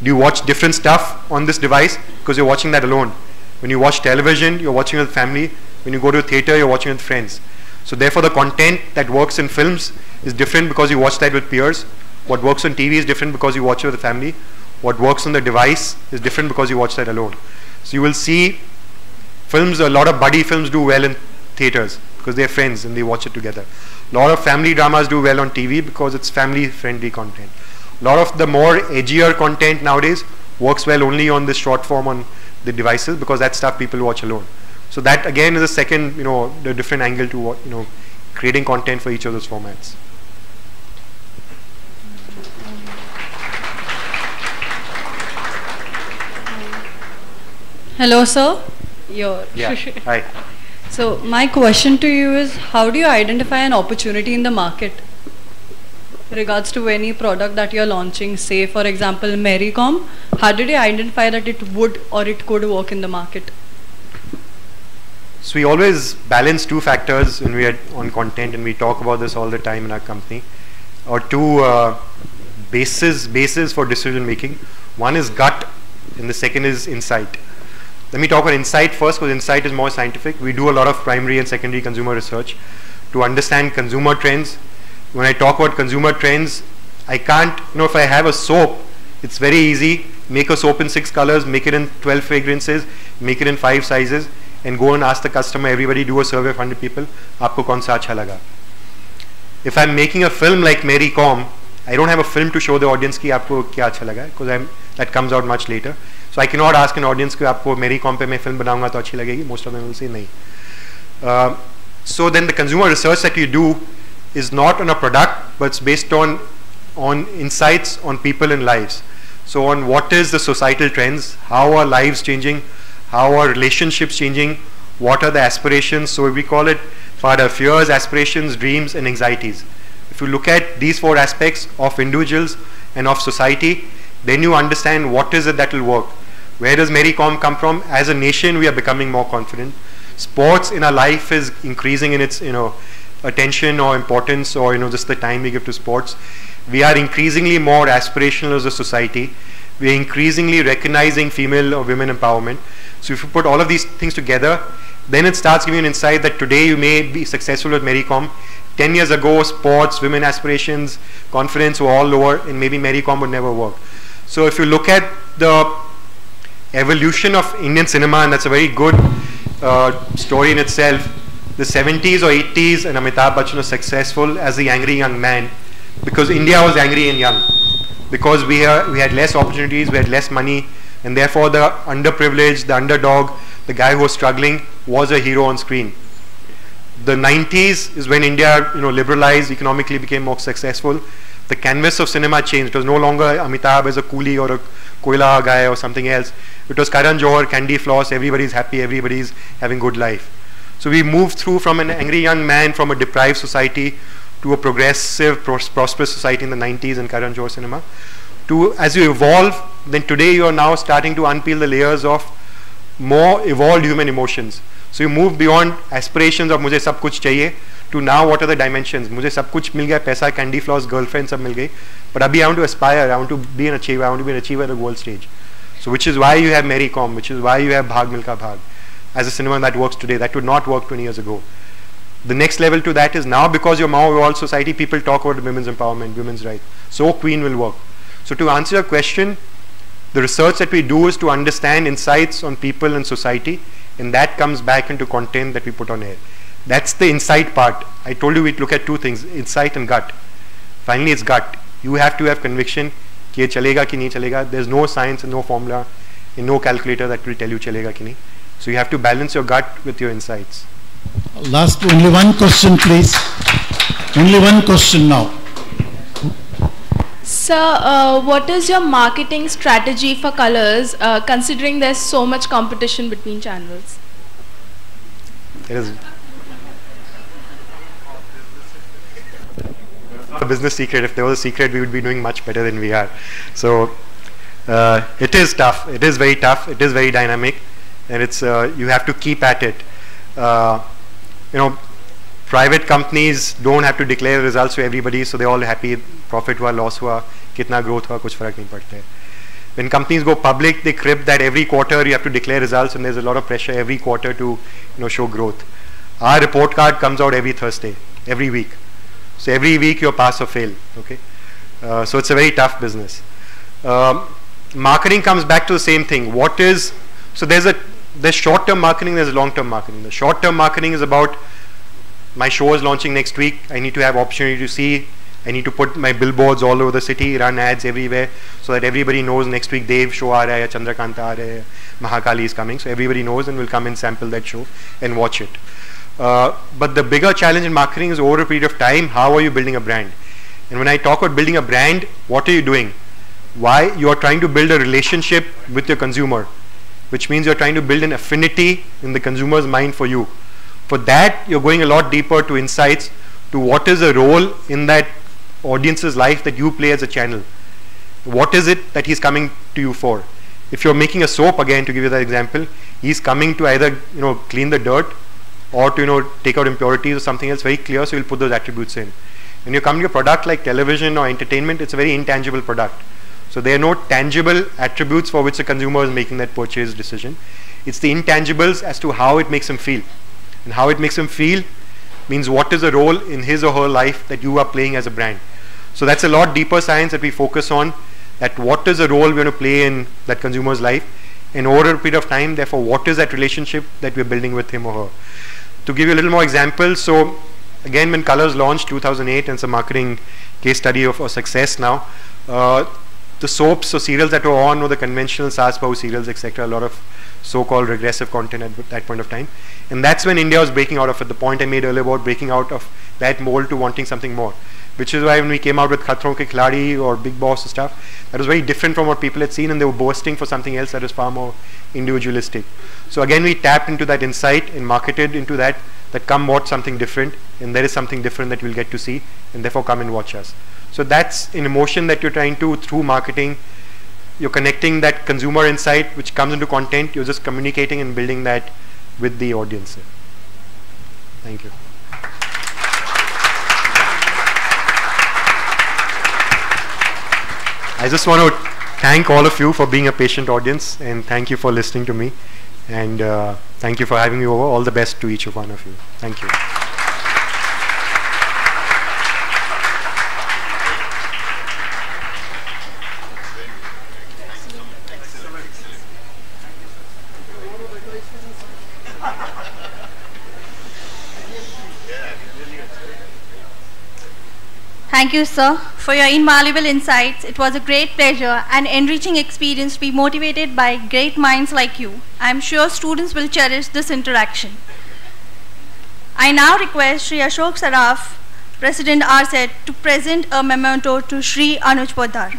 Do you watch different stuff on this device because you're watching that alone? When you watch television, you're watching with family. When you go to a theater, you're watching with friends. So therefore, the content that works in films is different because you watch that with peers. What works on TV is different because you watch it with the family. What works on the device is different because you watch that alone. So you will see films, a lot of buddy films do well in theaters because they're friends and they watch it together. A lot of family dramas do well on TV because it's family-friendly content. A lot of the more edgier content nowadays works well only on this short form on the devices because that's stuff people watch alone. So that again is a second, the different angle to what, creating content for each of those formats. Hello, sir. Yeah. Hi. So my question to you is, how do you identify an opportunity in the market regards to any product that you're launching? Say, for example, Marycom. How did you identify that it would or it could work in the market? So we always balance two factors when we are on content, and we talk about this all the time in our company, or two bases for decision making. One is gut, and the second is insight. Let me talk about insight first, because insight is more scientific. We do a lot of primary and secondary consumer research to understand consumer trends. When I talk about consumer trends, I can't, if I have a soap, it's very easy. Make a soap in 6 colors, make it in 12 fragrances, make it in 5 sizes, and go and ask the customer, everybody do a survey of 100 people, aapko kaun sa acha laga? If I'm making a film like Marycom, I don't have a film to show the audience ki aapko kya acha laga, because that comes out much later. So I cannot ask an audience ki aapko Marycom pe main film banaunga to achhi lagegi. Most of them will say nahi. So then the consumer research that you do is not on a product, but it's based on insights on people and lives. So on what is the societal trends, how are lives changing, how are relationships changing, what are the aspirations. So we call it father fears, aspirations, dreams, and anxieties. If you look at these 4 aspects of individuals and of society, then you understand what is it that will work. Where does Marycom come from? As a nation, we are becoming more confident. sports in our life is increasing in its, attention or importance, or, just the time we give to sports. We are increasingly more aspirational as a society. We are increasingly recognizing female or women empowerment. So if you put all of these things together, then it starts giving you an insight that today you may be successful with Mary Com. 10 years ago, sports, women aspirations, confidence were all lower, and maybe Mary Com would never work. So if you look at the evolution of Indian cinema, and that's a very good story in itself, the 70s or 80s, and Amitabh Bachchan was successful as the angry young man because India was angry and young, because we had less opportunities, we had less money, and therefore the underprivileged, the underdog, the guy who was struggling was a hero on screen. The 90s is when India, liberalized, economically became more successful. The canvas of cinema changed. It was no longer Amitabh as a coolie or a Koila guy or something else. It was Karan Johar, Candy Floss, everybody's happy, everybody's having good life. So we moved through from an angry young man from a deprived society to a progressive, prosperous society in the 90s in Karan Johar cinema. To, as you evolve, then today you are now starting to unpeel the layers of more evolved human emotions. So you move beyond aspirations of मुझे सब कुछ चाहिए to now what are the dimensions. मुझे सब कुछ मिल गया, पैसा, candy floss, girlfriend सब मिल गई. But अभी I want to aspire, I want to be an achiever, I want to be an achiever at the world stage. So which is why you have Mary Com, which is why you have Bhag Milka Bhag as a cinema that works today. That would not work 20 years ago. The next level to that is now, because you're more evolved society, people talk about women's empowerment, women's rights. So Queen will work. So to answer your question, the research that we do is to understand insights on people and society, and that comes back into content that we put on air. That's the insight part. I told you we'd look at two things, insight and gut. Finally, it's gut. You have to have conviction कि ये चलेगा कि नहीं चलेगा. There's no science and no formula and no calculator that will tell you चलेगा कि नहीं. So you have to balance your gut with your insights. Last, only one question, please. Only one question now. Sir, what is your marketing strategy for colors, considering there's so much competition between channels? It is a business secret. If there was a secret, we would be doing much better than we are. So it is tough. It is very tough. It is very dynamic, and it's you have to keep at it. Private companies don't have to declare results to everybody, so they're all happy. Profit हुआ, loss हुआ, कितना growth हुआ, कुछ फर्क नहीं पड़ता है. When companies go public, they crib that every quarter you have to declare results, and there's a lot of pressure every quarter to show growth. Our report card comes out every Thursday, every week. So every week you pass or fail. Okay, so it's a very tough business. Marketing comes back to the same thing. So there's short-term marketing, there's long-term marketing. The short-term marketing is about my show is launching next week. I need to have opportunity to see. I need to put my billboards all over the city, run ads everywhere, so that everybody knows next week Dev show aa raha hai, Chandrakanta aa raha hai, Mahakali is coming. So everybody knows and will come and sample that show and watch it. But the bigger challenge in marketing is over a period of time, how are you building a brand? And when I talk about building a brand, what are you doing? Why? You are trying to build a relationship with your consumer, which means you're trying to build an affinity in the consumer's mind for you. For that, you're going a lot deeper to insights, to what is the role in that audience's life that you play as a channel. What is it that he's coming to you for? If you're making a soap, again to give you that example, he's coming to either clean the dirt or to take out impurities or something else very clear, so you'll put those attributes in. When you come to a product like television or entertainment, it's a very intangible product. So there are no tangible attributes for which the consumer is making that purchase decision. It's the intangibles as to how it makes him feel. And how it makes him feel means what is the role in his or her life that you are playing as a brand. So that's a lot deeper science that we focus on, that what is the role we're going to play in that consumer's life, and over a period of time, therefore, what is that relationship that we're building with him or her. To give you a little more examples, so again, when Colors launched 2008, and it's a marketing case study of success now, the soaps or serials that were on were the conventional Saas Bahu serials, etc., a lot of so-called regressive content at that point of time. And that's when India was breaking out of it, the point I made earlier about breaking out of that mold to wanting something more. Which is why when we came out with Khatron Ke Khiladi or Big Boss and stuff, that was very different from what people had seen, and they were bursting for something else that was far more individualistic. So again, we tapped into that insight and marketed into that come watch something different, and there is something different that you'll get to see, and therefore come and watch us. So that's an emotion that you're trying to, through marketing, you're connecting that consumer insight which comes into content, you're just communicating and building that with the audience. Thank you. I just want to thank all of you for being a patient audience, and thank you for listening to me, and thank you for having me over. All the best to each one of you. Thank you. Thank you, sir, for your invaluable insights. It was a great pleasure and enriching experience to be motivated by great minds like you. I am sure students will cherish this interaction. I now request Shri Ashok Saraf, President RSET, to present a memento to Shri Anuj Poddar.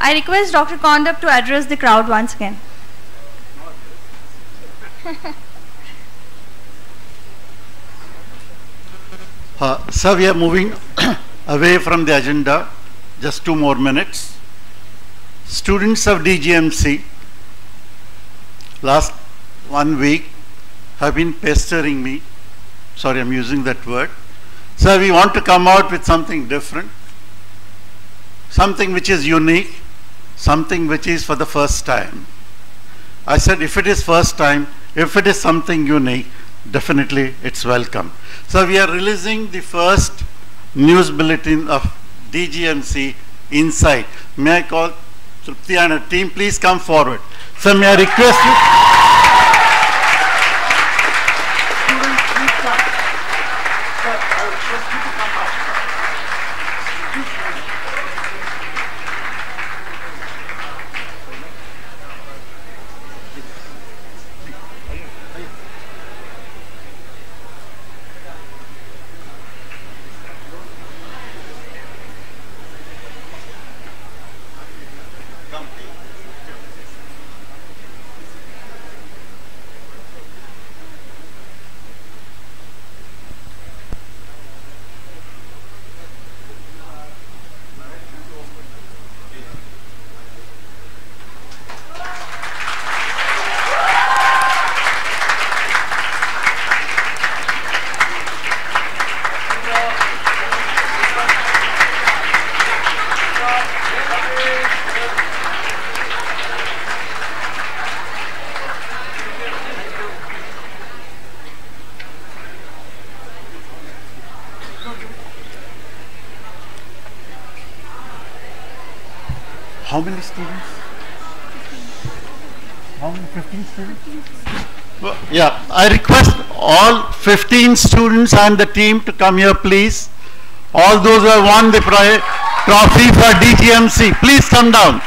I request Dr. Kondap to address the crowd once again. Sir, we are moving away from the agenda. Just 2 more minutes. Students of DGMC, last 1 week, have been pestering me. Sorry, I'm using that word. Sir, we want to come out with something different, something which is unique, something which is for the first time. I said, if it is first time, if it is something unique, definitely it's welcome. So we are releasing the first news bulletin of DGMC Insight. May I call Trupti and her team, please come forward. So may I request you? How many students? How many? 15 students? Well, yeah, I request all 15 students and the team to come here, please. All those who have won the trophy for DGMC, please come down.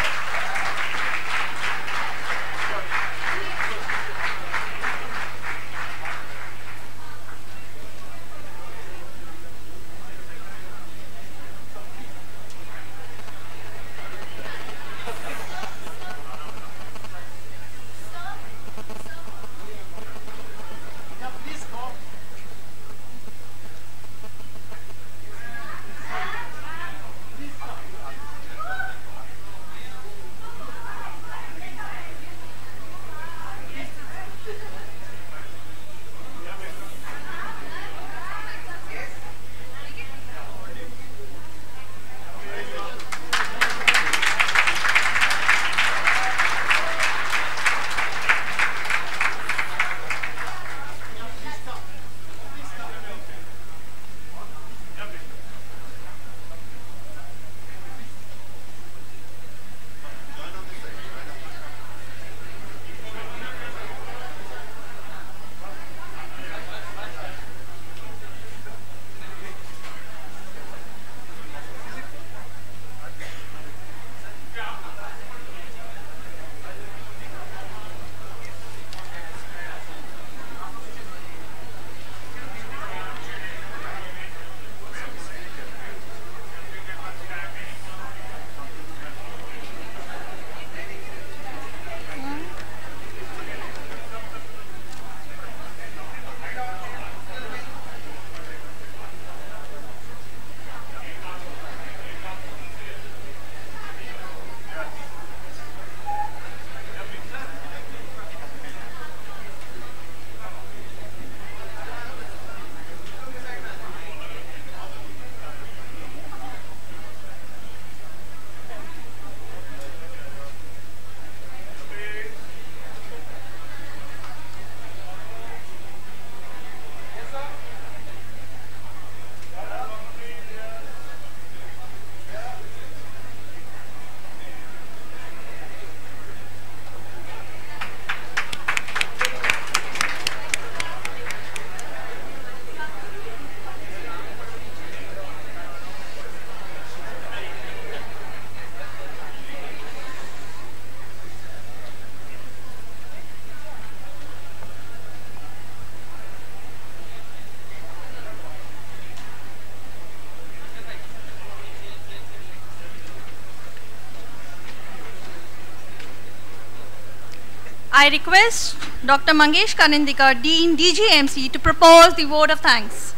I request Dr. Mangesh Karandikar, Dean DGMC, to propose the vote of thanks.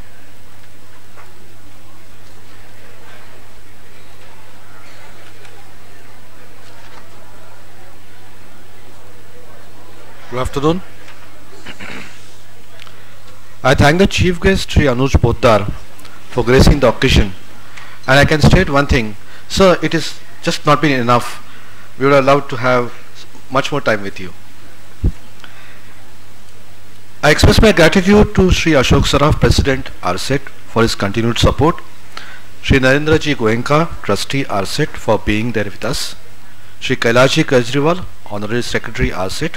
Good afternoon. I thank the chief guest Sri Anuj Poddar for gracing the occasion, and I can state one thing, sir, it is just not been enough. We would have loved to have much more time with you. I express my gratitude to Sri Ashok Saraf, President RSET, for his continued support, Sri Narendra Ji Goenka, Trustee RSET, for being there with us, Sri Kailash Kejriwal, Honorary Secretary RSET,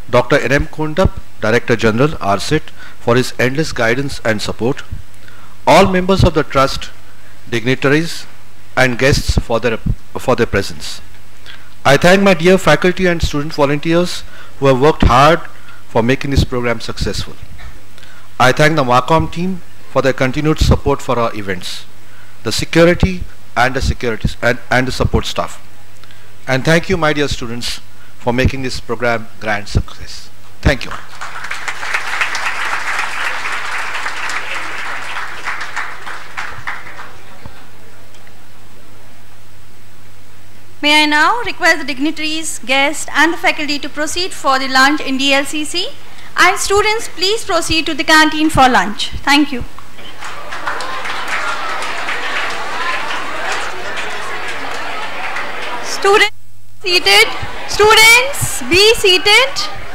Dr. N.M. Kondap, Director General RSET, for his endless guidance and support, all members of the Trust, dignitaries and guests for their presence. I thank my dear faculty and student volunteers who have worked hard for making this program successful. I thank the Marcom team for their continued support for our events, the security and the support staff. And thank you, my dear students, for making this program grand success. Thank you. May I now request the dignitaries, guests and the faculty to proceed for the lunch in DLCC, and students, please proceed to the canteen for lunch. Thank you. Students, seated. Students, be seated.